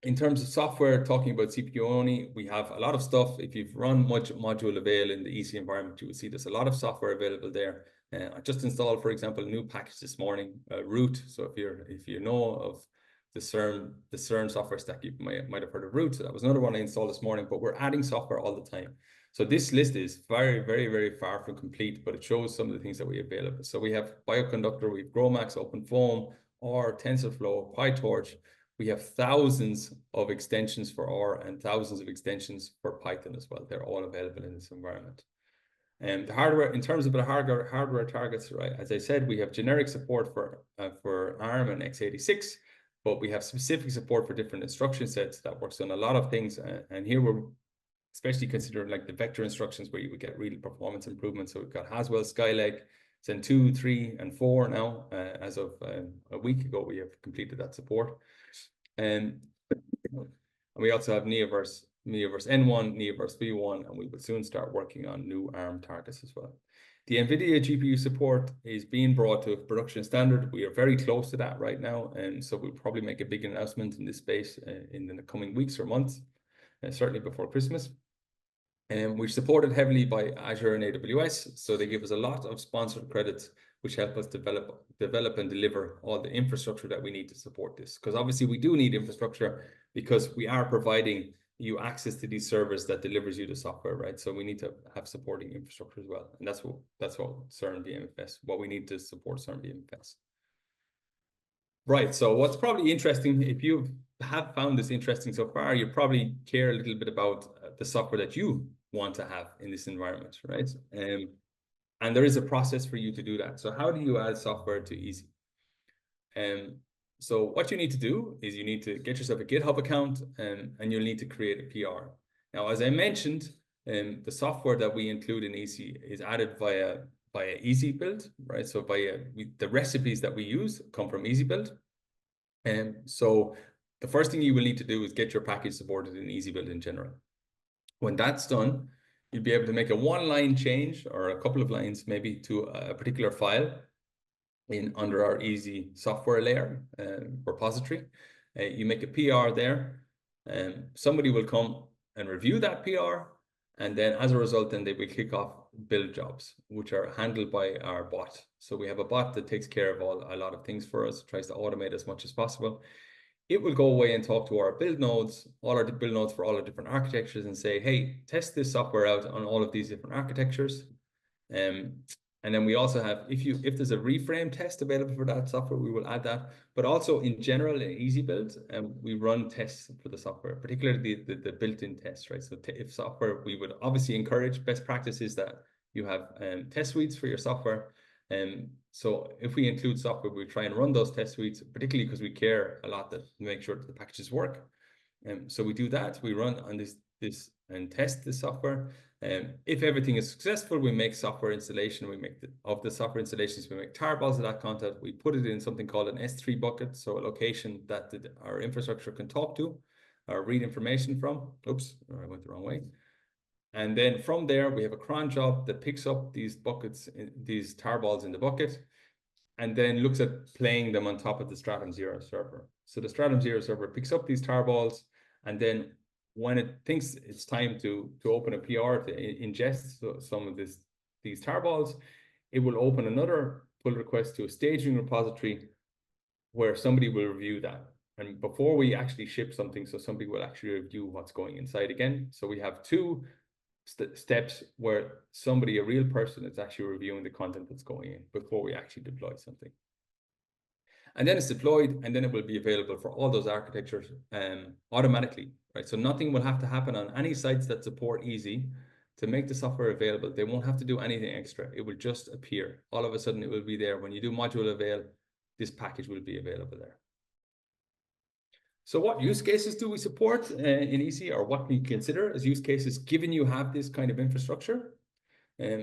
In terms of software, talking about CPU only, we have a lot of stuff. If you've run module avail in the EESSI environment, you will see there's a lot of software available there. I just installed, for example, a new package this morning, Root. So if you know of the CERN software stack, you might have heard of Root. So that was another one I installed this morning, but we're adding software all the time. So this list is very, very, very far from complete, but it shows some of the things that we have available. So we have Bioconductor, we have GROMAX, OpenFOAM, R, TensorFlow, PyTorch. We have thousands of extensions for R and thousands of extensions for Python as well. They're all available in this environment. And the hardware, in terms of the hardware targets, right? As I said, we have generic support for ARM and x86, but we have specific support for different instruction sets that works on a lot of things. And here we're especially considering like the vector instructions where you would get real performance improvements. So we've got Haswell, Skylake, Zen 2, 3, and 4 now. As of a week ago, we have completed that support. And we also have Neoverse N1, Neoverse V1, and we will soon start working on new ARM targets as well. The NVIDIA GPU support is being brought to a production standard. We are very close to that right now, and so we'll probably make a big announcement in this space in the coming weeks or months, certainly before Christmas. And we're supported heavily by Azure and AWS, so they give us a lot of sponsored credits, which help us develop and deliver all the infrastructure that we need to support this. Because obviously we do need infrastructure because we are providing you access to these servers that delivers you the software, right? So we need to have supporting infrastructure as well. And that's what CERN BMFS, what we need to support CERN BMFS. Right, so what's probably interesting, if you have found this interesting so far, you probably care a little bit about the software that you want to have in this environment, right? And there is a process for you to do that. So how do you add software to EESSI? So what you need to do is you need to get yourself a GitHub account, and you'll need to create a PR. Now, as I mentioned, the software that we include in EESSI is added via EasyBuild, right? So the recipes that we use come from EasyBuild. So the first thing you will need to do is get your package supported in EasyBuild in general. When that's done, you'll be able to make a one-line change or a couple of lines maybe to a particular file under our EESSI software layer repository. You make a PR there, and somebody will come and review that PR, and then as a result, then they will kick off build jobs, which are handled by our bot. So we have a bot that takes care of a lot of things for us, tries to automate as much as possible. It will go away and talk to our build nodes, all our build nodes for all our different architectures, and say, hey, test this software out on all of these different architectures. And then we also have, if there's a reframe test available for that software, we will add that. But also in general, in EasyBuild, we run tests for the software, particularly the built-in tests, right? So if software, we would obviously encourage best practices that you have test suites for your software. So if we include software, we try and run those test suites, particularly because we care a lot that make sure that the packages work. So we do that. We run on this and test the software. If everything is successful, we make software installation. We make of the software installations, we make tarballs of that content. We put it in something called an S3 bucket, so a location that our infrastructure can talk to or read information from. Oops, I went the wrong way. And then from there, we have a cron job that picks up these buckets, these tarballs in the bucket, and then looks at playing them on top of the Stratum 0 server. So the Stratum 0 server picks up these tarballs, and then when it thinks it's time to open a PR to ingest some of these tarballs, it will open another pull request to a staging repository where somebody will review that. And before we actually ship something, so somebody will actually review what's going inside again. So we have two steps where somebody, a real person, is actually reviewing the content that's going in before we actually deploy something. And then it's deployed, and then it will be available for all those architectures automatically, right? So nothing will have to happen on any sites that support EESSI to make the software available. They won't have to do anything extra. It will just appear. All of a sudden, it will be there. When you do module avail, this package will be available there. So what use cases do we support in EESSI, or what we consider as use cases given you have this kind of infrastructure?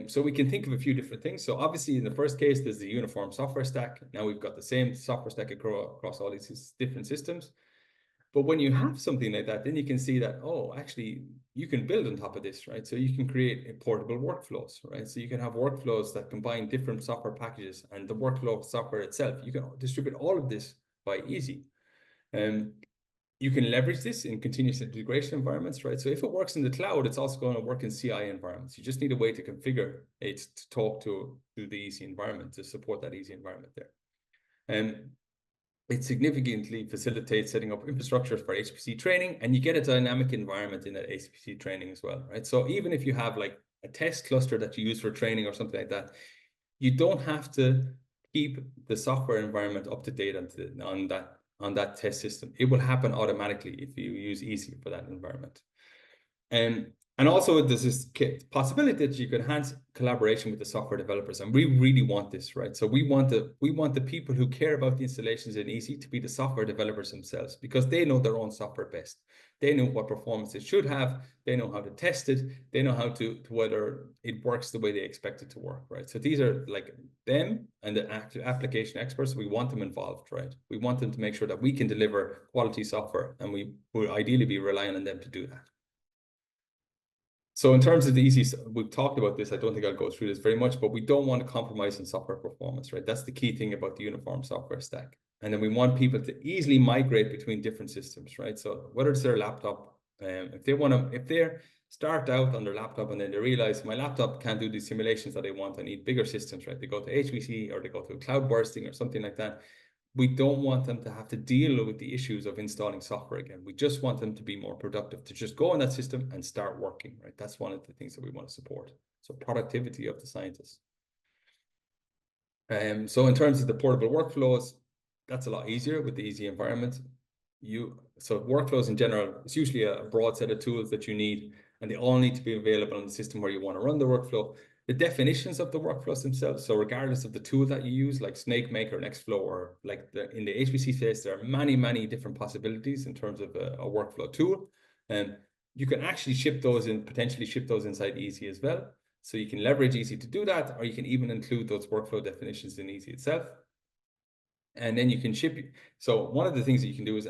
So we can think of a few different things. So obviously in the first case, there's the uniform software stack. Now we've got the same software stack across all these different systems. But when you have something like that, then you can see that, oh, actually you can build on top of this, right? So you can create portable workflows, right? So you can have workflows that combine different software packages and the workflow software itself. You can distribute all of this by EESSI. You can leverage this in continuous integration environments, right? So if it works in the cloud, it's also going to work in CI environments. You just need a way to configure it to talk to the EESSI environment, to support that EESSI environment there. And it significantly facilitates setting up infrastructure for HPC training, and you get a dynamic environment in that HPC training as well, right? So even if you have like a test cluster that you use for training or something like that, you don't have to keep the software environment up to date on that test system. It will happen automatically if you use EESSI for that environment. And also there's this possibility that you can enhance collaboration with the software developers. And we really want this, right? So we want the people who care about the installations in EESSI to be the software developers themselves, because they know their own software best. They know what performance it should have. They know how to test it. They know how to whether it works the way they expect it to work, right? So these are like them and the application experts. We want them involved, right? We want them to make sure that we can deliver quality software, and we will ideally be relying on them to do that. So in terms of the EESSI, we've talked about this. I don't think I'll go through this very much, but we don't want to compromise on software performance, right? That's the key thing about the uniform software stack. And then we want people to easily migrate between different systems, right? So whether it's their laptop, if they start out on their laptop and then they realize my laptop can't do the simulations that I want, I need bigger systems, right? They go to HPC or they go to cloud bursting or something like that. We don't want them to have to deal with the issues of installing software again. We just want them to be more productive, to just go on that system and start working, right? That's one of the things that we want to support. So productivity of the scientists. So in terms of the portable workflows, that's a lot easier with the EESSI environment. So workflows in general, it's usually a broad set of tools that you need, and they all need to be available on the system where you want to run the workflow. The definitions of the workflows themselves, so regardless of the tool that you use, like SnakeMaker or Nextflow, or like in the HPC space, there are many, many different possibilities in terms of a workflow tool. And you can actually potentially ship those inside EESSI as well. So you can leverage EESSI to do that, or you can even include those workflow definitions in EESSI itself. And then you can ship. So one of the things that you can do is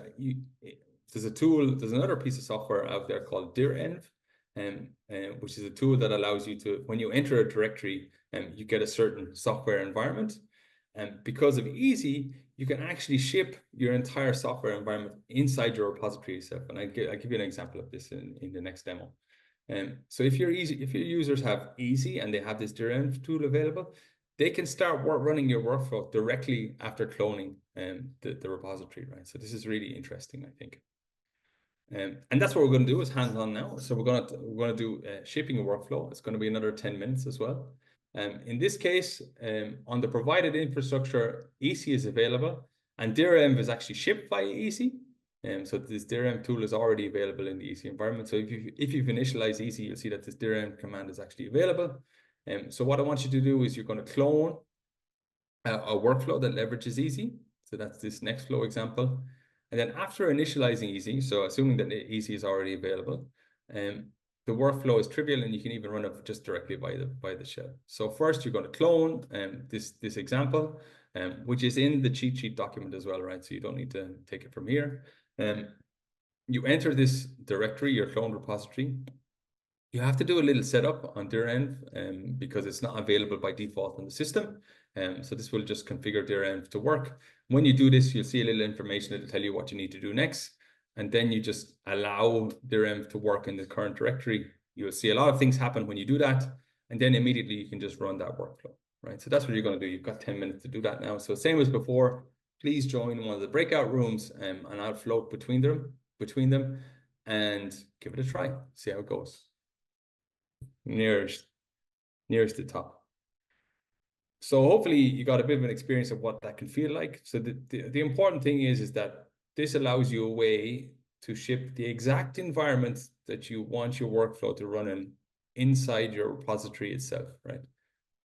there's another piece of software out there called direnv, which is a tool that allows you to, when you enter a directory, you get a certain software environment. And because of EESSI, you can actually ship your entire software environment inside your repository itself. And I'll give you an example of this in the next demo. So if your users have EESSI and they have this direnv tool available, they can start running your workflow directly after cloning the repository, right? So this is really interesting, I think. And that's what we're going to do is hands-on now. So we're going to do shipping a workflow. It's going to be another 10 minutes as well. In this case, on the provided infrastructure, EESSI is available, and direnv is actually shipped via EESSI. So this direnv tool is already available in the EESSI environment. So if you've initialized EESSI, you'll see that this direnv command is actually available. So what I want you to do is you're going to clone a workflow that leverages EESSI. So that's this Nextflow example. And then after initializing EESSI, so assuming that EESSI is already available, the workflow is trivial, and you can even run it just directly by the shell. So first, you're going to clone this example, which is in the cheat sheet document as well, right? So you don't need to take it from here. You enter this directory, your clone repository. You have to do a little setup on their end because it's not available by default on the system. So this will just configure their end to work. When you do this, you'll see a little information that'll tell you what you need to do next. And then you just allow their env to work in the current directory. You'll see a lot of things happen when you do that. And then immediately you can just run that workflow, right? So that's what you're going to do. You've got 10 minutes to do that now. So same as before, please join one of the breakout rooms and I'll float between them and give it a try. See how it goes. Nearest the top. So hopefully you got a bit of an experience of what that can feel like. So the important thing is that this allows you a way to ship the exact environment that you want your workflow to run in inside your repository itself, right?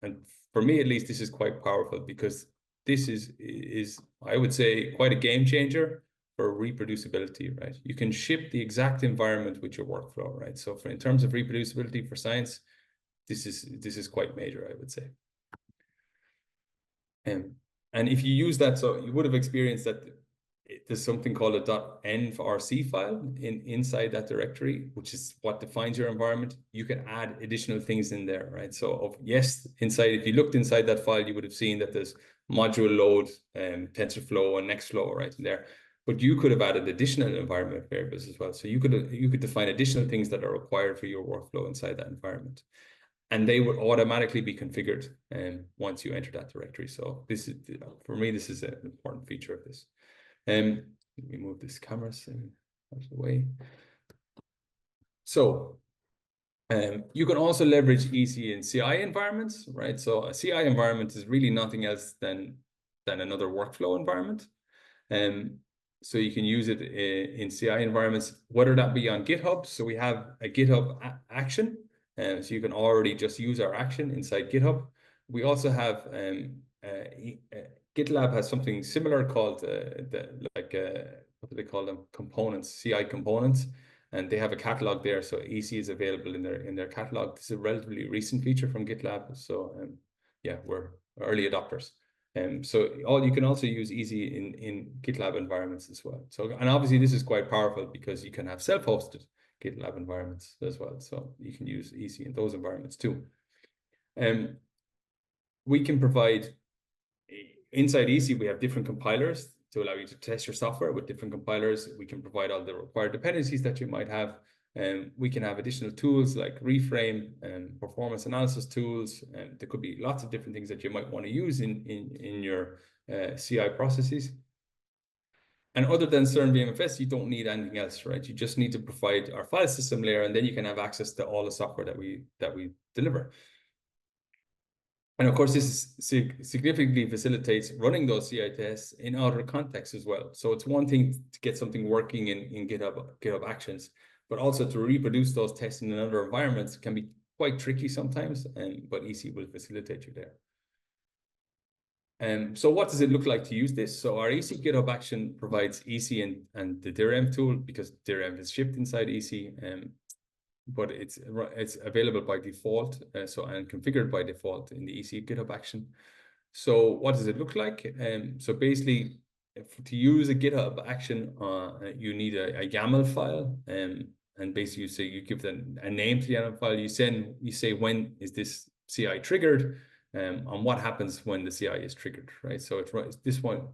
And for me, at least, this is quite powerful because this is I would say, quite a game changer for reproducibility, right? You can ship the exact environment with your workflow, right? So in terms of reproducibility for science, this is quite major, I would say. And if you use that, so you would have experienced that there's something called a .envrc file inside that directory, which is what defines your environment. You can add additional things in there, right? So yes, inside, if you looked inside that file, you would have seen that there's module load, TensorFlow and Nextflow right in there. But you could have added additional environment variables as well. So you could define additional things that are required for your workflow inside that environment. And they would automatically be configured once you enter that directory. So this is, for me, this is an important feature of this. Let me move this camera out of the way. So you can also leverage EESSI in CI environments, right? So a CI environment is really nothing else than another workflow environment. So you can use it in CI environments, whether that be on GitHub. So we have a GitHub action. So you can already just use our action inside GitHub. We also have GitLab has something similar called what do they call them? Components, CI components, and they have a catalog there. So EESSI is available in their catalog. This is a relatively recent feature from GitLab. So yeah, we're early adopters. So you can also use EESSI in GitLab environments as well. So, and obviously this is quite powerful because you can have self-hosted GitLab environments as well. So you can use EESSI in those environments too. We can provide, inside EESSI, we have different compilers to allow you to test your software with different compilers. We can provide all the required dependencies that you might have. We can have additional tools like reframe and performance analysis tools. And there could be lots of different things that you might want to use in your CI processes. And other than CERN VMFS, you don't need anything else, right? You just need to provide our file system layer, and then you can have access to all the software that we deliver. And of course, this significantly facilitates running those CI tests in other contexts as well. So it's one thing to get something working in GitHub Actions, but also to reproduce those tests in other environments can be quite tricky sometimes, but EESSI will facilitate you there. So what does it look like to use this? So our EESSI GitHub action provides EESSI and the DIREM tool, because DIREM is shipped inside EESSI, but it's available by default, and configured by default in the EESSI GitHub action. So what does it look like? So basically, to use a GitHub action, you need a YAML file, and basically you give them a name to the YAML file. You say when is this CI triggered, and what happens when the CI is triggered, right? So it's this one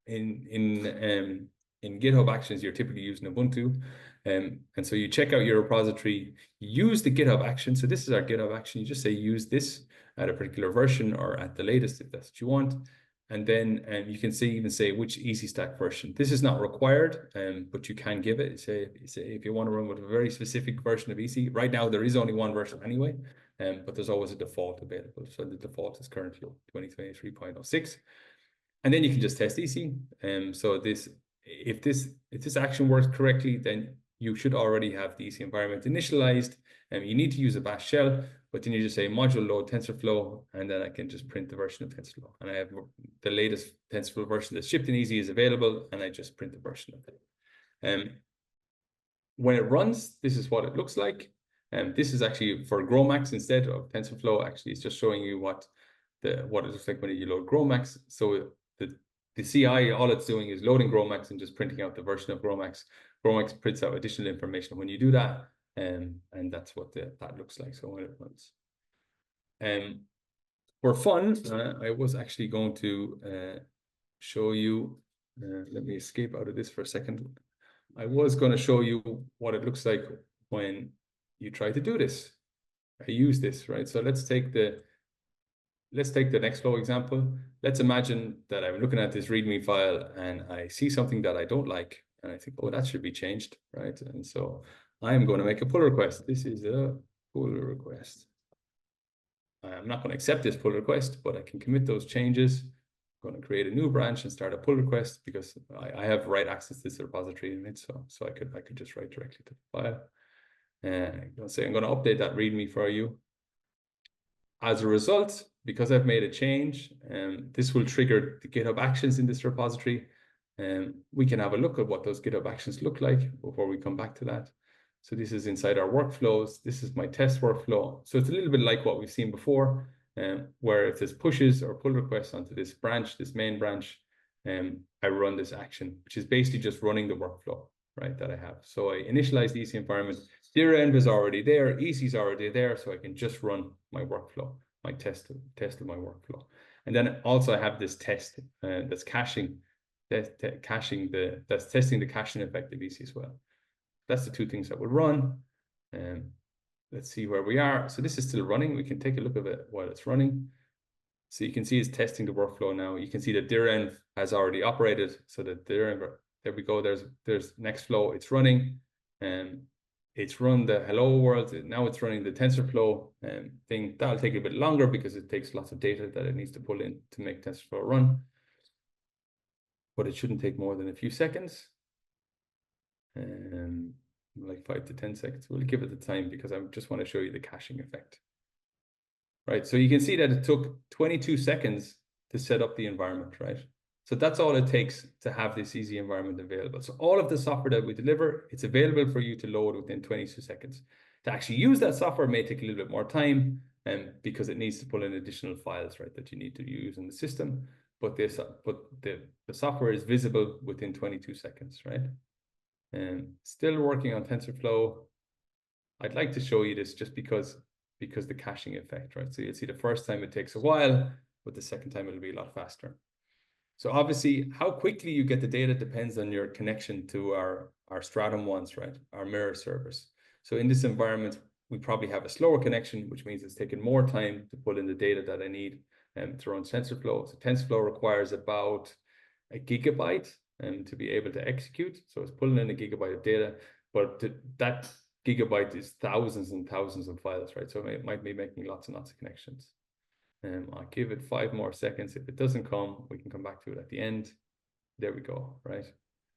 in GitHub Actions, you're typically using Ubuntu, and so you check out your repository, use the GitHub action. So this is our GitHub action. You just say use this at a particular version or at the latest if that's what you want, and then you can even say which EESSI stack version. This is not required, but you can give it. Say if you want to run with a very specific version of EESSI. Right now there is only one version anyway. But there's always a default available. So the default is currently 2023.06. And then you can just test EESSI. So if this action works correctly, then you should already have the EC environment initialized. And you need to use a bash shell, but then you just say module load TensorFlow, and then I can just print the version of TensorFlow. And I have the latest TensorFlow version that's shipped in EESSI is available, and I just print the version of it. When it runs, this is what it looks like. This is actually for GROMACS instead of TensorFlow. Actually, it's just showing you what it looks like when you load GROMACS. So the CI, all it's doing is loading GROMACS and just printing out the version of GROMACS. GROMACS prints out additional information when you do that, and that's what that looks like. So when it runs, for fun, I was actually going to show you. Let me escape out of this for a second. I was going to show you what it looks like when you try to do this. I use this, right? So let's take the Nextflow example. Let's imagine that I'm looking at this README file and I see something that I don't like, and I think, oh, that should be changed, right? And so I'm going to make a pull request. This is a pull request. I'm not going to accept this pull request, but I can commit those changes. I'm going to create a new branch and start a pull request because I have write access to this repository in it, so I could just write directly to the file. And I'm going to update that README for you. As a result, because I've made a change, this will trigger the GitHub actions in this repository. We can have a look at what those GitHub actions look like before we come back to that. So this is inside our workflows. This is my test workflow. So it's a little bit like what we've seen before, where if there's pushes or pull requests onto this branch, this main branch, I run this action, which is basically just running the workflow, right, that I have. So I initialize the EC environment. Dir-env is already there. EC is already there, so I can just run my workflow, my test of my workflow. And then also I have this test that's caching, that's testing the caching effect of EC as well. That's the two things that would run. Let's see where we are. So this is still running. We can take a look at it while it's running. So you can see it's testing the workflow now. You can see that dir-env has already operated. So that dir-env, there we go. There's Nextflow. It's running, and it's run the hello world. Now it's running the TensorFlow thing. That'll take a bit longer because it takes lots of data that it needs to pull in to make TensorFlow run. But it shouldn't take more than a few seconds. Like 5 to 10 seconds. We'll give it the time because I just want to show you the caching effect. Right, so you can see that it took 22 seconds to set up the environment, right? So that's all it takes to have this easy environment available. So all of the software that we deliver, it's available for you to load within 22 seconds. To actually use that software may take a little bit more time, because it needs to pull in additional files, right, that you need to use in the system. But the software is visible within 22 seconds, right? Still working on TensorFlow. I'd like to show you this just because the caching effect, right? So you'll see the first time it takes a while, but the second time it'll be a lot faster. So obviously, how quickly you get the data depends on your connection to our Stratum ones, right? Our mirror servers. So in this environment, we probably have a slower connection, which means it's taking more time to pull in the data that I need to run TensorFlow. So TensorFlow requires about a gigabyte to be able to execute. So it's pulling in a gigabyte of data, but that gigabyte is thousands and thousands of files, right? So it might be making lots and lots of connections. I'll give it 5 more seconds. If it doesn't come, we can come back to it at the end. There we go, right?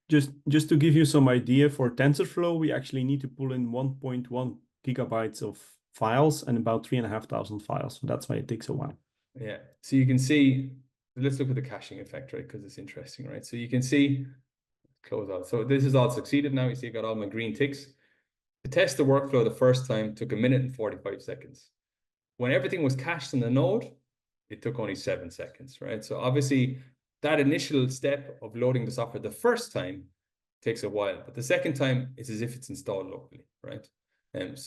Just to give you some idea, for TensorFlow, we actually need to pull in 1.1 gigabytes of files and about 3,500 files. So that's why it takes a while. Yeah, so you can see, let's look at the caching effect, right? Because it's interesting, right? So you can see, close out. So this is all succeeded now. You see I got all my green ticks. To test the workflow the first time took 1 minute and 45 seconds. When everything was cached in the node, it took only 7 seconds, right? So obviously that initial step of loading the software the first time takes a while, but the second time it's as if it's installed locally, right? And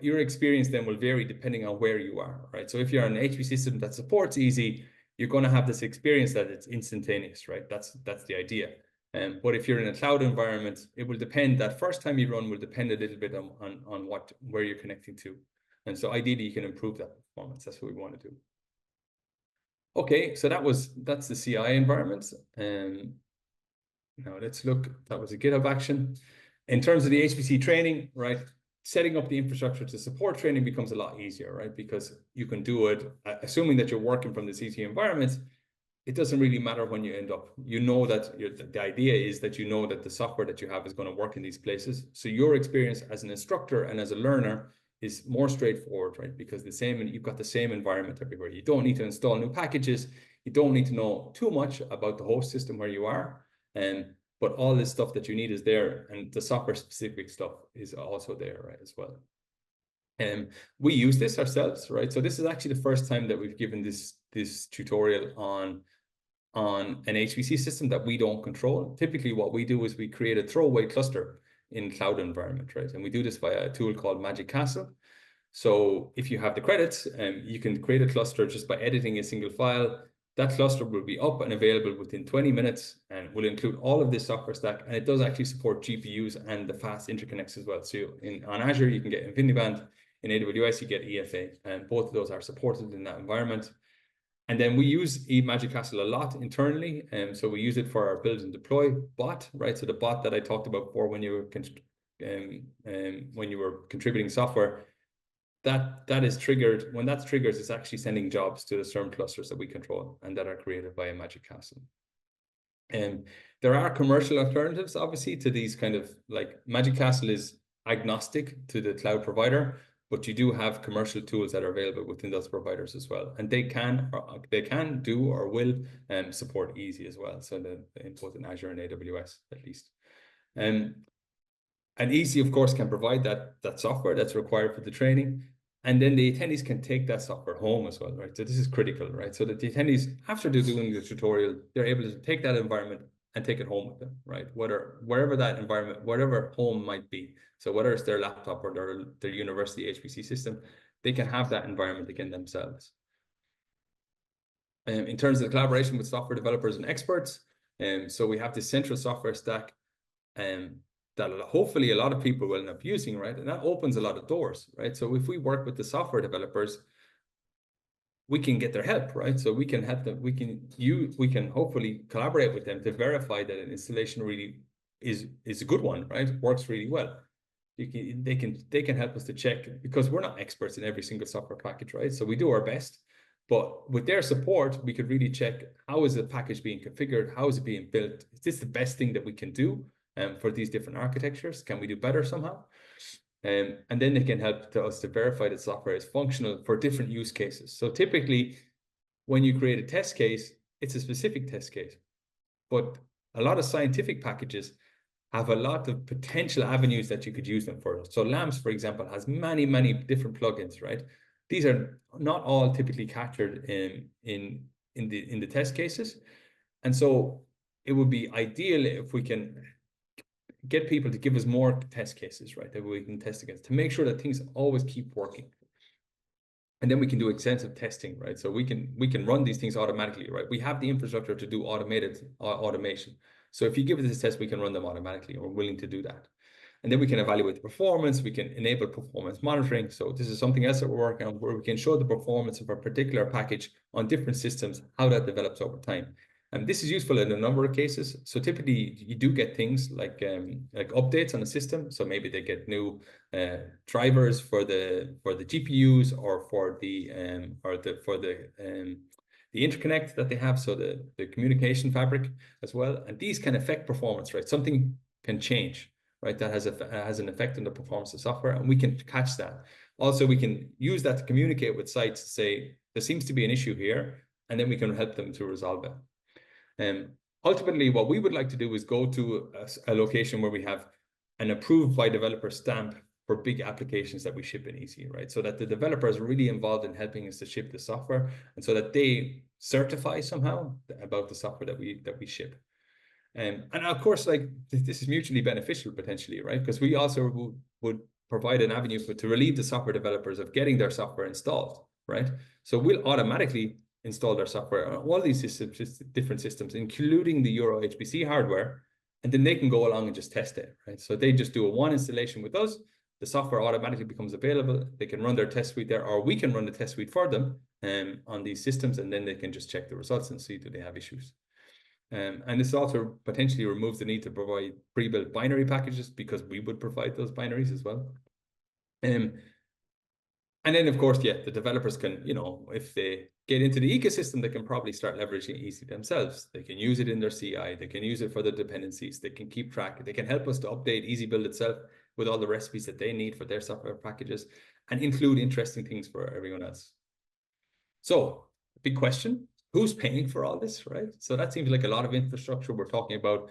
your experience then will vary depending on where you are, right? So if you're on an HP system that supports EESSI, you're going to have this experience that it's instantaneous, right? That's the idea. But if you're in a cloud environment, it will depend. That first time you run will depend a little bit on where you're connecting to. And so ideally you can improve that performance. That's what we want to do. Okay, so that's the CI environment. Now let's look, that was a GitHub action. In terms of the HPC training, right? Setting up the infrastructure to support training becomes a lot easier, right? Because you can do it, assuming that you're working from the CC environment, it doesn't really matter when you end up. You know that the idea is that you know that the software that you have is going to work in these places. So your experience as an instructor and as a learner is more straightforward, right? Because you've got the same environment everywhere. You don't need to install new packages. You don't need to know too much about the host system where you are. But all this stuff that you need is there, and the software specific stuff is also there, right, as well. We use this ourselves, right? So this is actually the first time that we've given this tutorial on an HPC system that we don't control. Typically, what we do is we create a throwaway cluster in cloud environment, right? And we do this via a tool called MultiXscale. So if you have the credits, you can create a cluster just by editing a single file. That cluster will be up and available within 20 minutes and will include all of this software stack. And it does actually support GPUs and the fast interconnects as well. So on Azure, you can get InfiniBand. In AWS, you get EFA, and both of those are supported in that environment. And then we use MultiXscale a lot internally. So we use it for our build and deploy bot, right? So the bot that I talked about before when you were contributing software, that is triggered. When that triggers, it's actually sending jobs to the CERN clusters that we control and that are created by MultiXscale. There are commercial alternatives, obviously, to these kind of, like, MultiXscale is agnostic to the cloud provider, but you do have commercial tools that are available within those providers as well, and they can do or will support EESSI as well. So both in Azure and AWS at least. And EESSI, of course, can provide that software that's required for the training. And then the attendees can take that software home as well, right? So this is critical, right? So that the attendees, after they're doing the tutorial, they're able to take that environment and take it home with them, right? Wherever that environment, whatever home might be. So whether it's their laptop or their university HPC system, they can have that environment again themselves. In terms of the collaboration with software developers and experts, so we have this central software stack that hopefully a lot of people will end up using, right? And that opens a lot of doors, right? So if we work with the software developers, we can get their help, right? So we can help them, we can hopefully collaborate with them to verify that an installation really is a good one, right? Works really well. They can help us to check, because we're not experts in every single software package, right? So we do our best, but with their support, we could really check, how is the package being configured? How is it being built? Is this the best thing that we can do for these different architectures? Can we do better somehow? And then they can help us to verify that software is functional for different use cases. So typically, when you create a test case, it's a specific test case. But a lot of scientific packages have a lot of potential avenues that you could use them for. So LAMPS, for example, has many, many different plugins, right? These are not all typically captured in the test cases. And so it would be ideal if we can get people to give us more test cases, right, that we can test against, to make sure that things always keep working. And then we can do extensive testing, right? So we can run these things automatically, right? We have the infrastructure to do automation. So if you give us this test, we can run them automatically, and we're willing to do that. And then we can evaluate the performance. We can enable performance monitoring. So this is something else that we're working on, where we can show the performance of a particular package on different systems, how that develops over time. And this is useful in a number of cases. So typically you do get things like updates on the system. So maybe they get new drivers for the GPUs or for the interconnect that they have. So the communication fabric as well. And these can affect performance, right? Something can change, right? That has an effect on the performance of software, and we can catch that. Also, we can use that to communicate with sites to say, there seems to be an issue here, and then we can help them to resolve it. Ultimately, what we would like to do is go to a location where we have an approved by developer stamp for big applications that we ship in EESSI, right? So that the developer is really involved in helping us to ship the software, and so that they certify somehow about the software that we ship. And of course, like, this is mutually beneficial potentially, right? Because we also would provide an avenue to relieve the software developers of getting their software installed, right? So we'll automatically install their software on all these systems, different systems, including the Euro HPC hardware, and then they can go along and just test it, right? So they just do one installation with us, the software automatically becomes available, they can run their test suite there, or we can run the test suite for them on these systems, and then they can just check the results and see, do they have issues. And this also potentially removes the need to provide pre-built binary packages, because we would provide those binaries as well. And And then, of course, yeah, the developers can, you know, if they get into the ecosystem, they can probably start leveraging EESSI themselves. They can use it in their CI. They can use it for the dependencies. They can keep track. They can help us to update EasyBuild itself with all the recipes that they need for their software packages and include interesting things for everyone else. So, big question, who's paying for all this, right? So that seems like a lot of infrastructure. We're talking about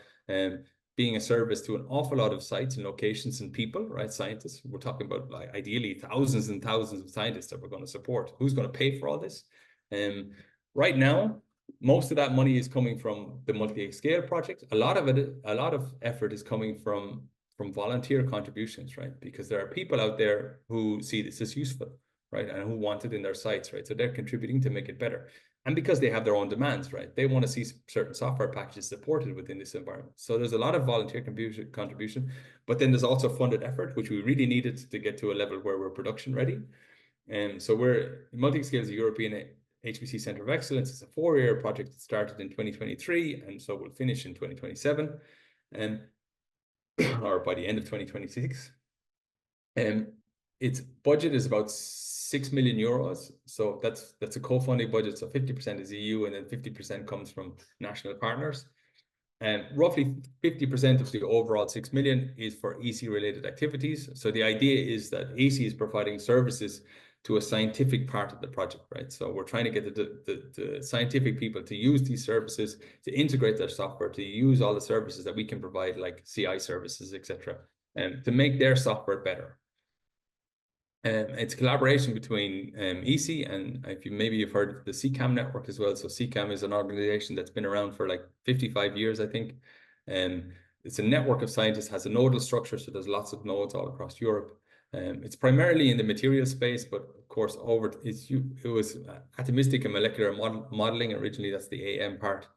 being a service to an awful lot of sites and locations and people, right? Scientists. We're talking about, like, ideally thousands and thousands of scientists that we're going to support. Who's going to pay for all this? Right now, most of that money is coming from the MultiXscale project. A lot of effort is coming from volunteer contributions, right? Because there are people out there who see this as useful, right? And who want it in their sites, right? So they're contributing to make it better. And because they have their own demands, right? They want to see certain software packages supported within this environment. So there's a lot of volunteer contribution, but then there's also funded effort, which we really needed to get to a level where we're production ready. And so MultiXscale is a European HPC Center of Excellence. It's a 4-year project that started in 2023, and so we'll finish in 2027, or by the end of 2026. Its budget is about 6 million euros. So that's a co-funding budget. So 50% is EU, and then 50% comes from national partners. And roughly 50% of the overall 6 million is for EESSI related activities. So the idea is that EESSI is providing services to a scientific part of the project, right? So we're trying to get the scientific people to use these services, to integrate their software, to use all the services that we can provide, like CI services, etc., and to make their software better. It's a collaboration between EESSI and, if you've heard of the CCAM network as well. So CCAM is an organization that's been around for like 55 years, I think. It's a network of scientists, has a nodal structure, so there's lots of nodes all across Europe. It's primarily in the material space, but of course it was atomistic and molecular modeling originally. That's the AM part,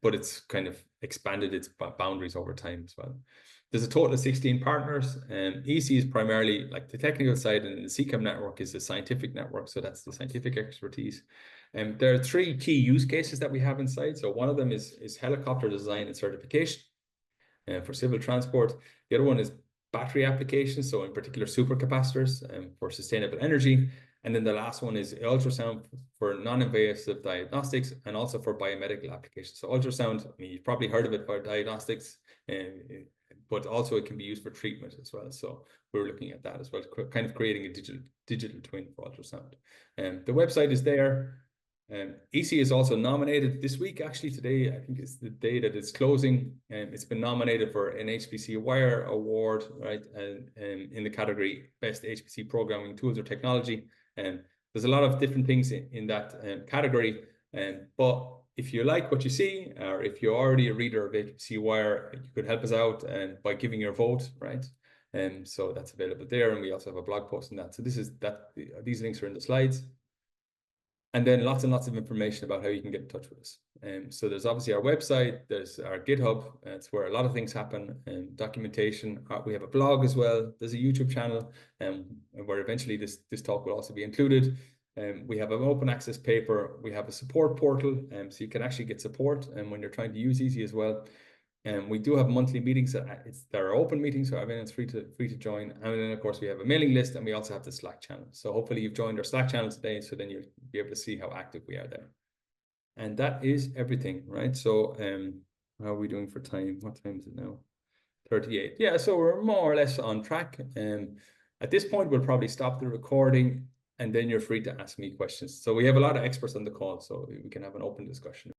but it's kind of expanded its boundaries over time as well. There's a total of 16 partners. EESSI is primarily like the technical side, and the CCAM network is the scientific network. So that's the scientific expertise. There are 3 key use cases that we have inside. So one of them is helicopter design and certification for civil transport. The other one is battery applications, so in particular supercapacitors for sustainable energy. And then the last one is ultrasound for non-invasive diagnostics and also for biomedical applications. So ultrasound, I mean, you've probably heard of it for diagnostics, but also it can be used for treatment as well. So we're looking at that as well, kind of creating a digital twin for ultrasound. The website is there. EESSI is also nominated this week. Actually, today, I think is the day that it's closing. It's been nominated for an HPC Wire Award, right? And in the category Best HPC Programming Tools or Technology. There's a lot of different things in that category. But if you like what you see, or if you're already a reader of HPC Wire, you could help us out by giving your vote, right? So that's available there, and we also have a blog post on that. So these links are in the slides. And then lots and lots of information about how you can get in touch with us. So there's obviously our website, there's our GitHub, it's where a lot of things happen, documentation. We have a blog as well. There's a YouTube channel, where eventually this talk will also be included. We have an open access paper. We have a support portal, so you can actually get support when you're trying to use EESSI as well. We do have monthly meetings. There are open meetings, so everyone's free to join. And then, of course, we have a mailing list, and we also have the Slack channel. So hopefully you've joined our Slack channel today, so then you'll be able to see how active we are there. And that is everything, right? So how are we doing for time? What time is it now? 38. Yeah, so we're more or less on track. At this point, we'll probably stop the recording, and then you're free to ask me questions. So we have a lot of experts on the call, so we can have an open discussion.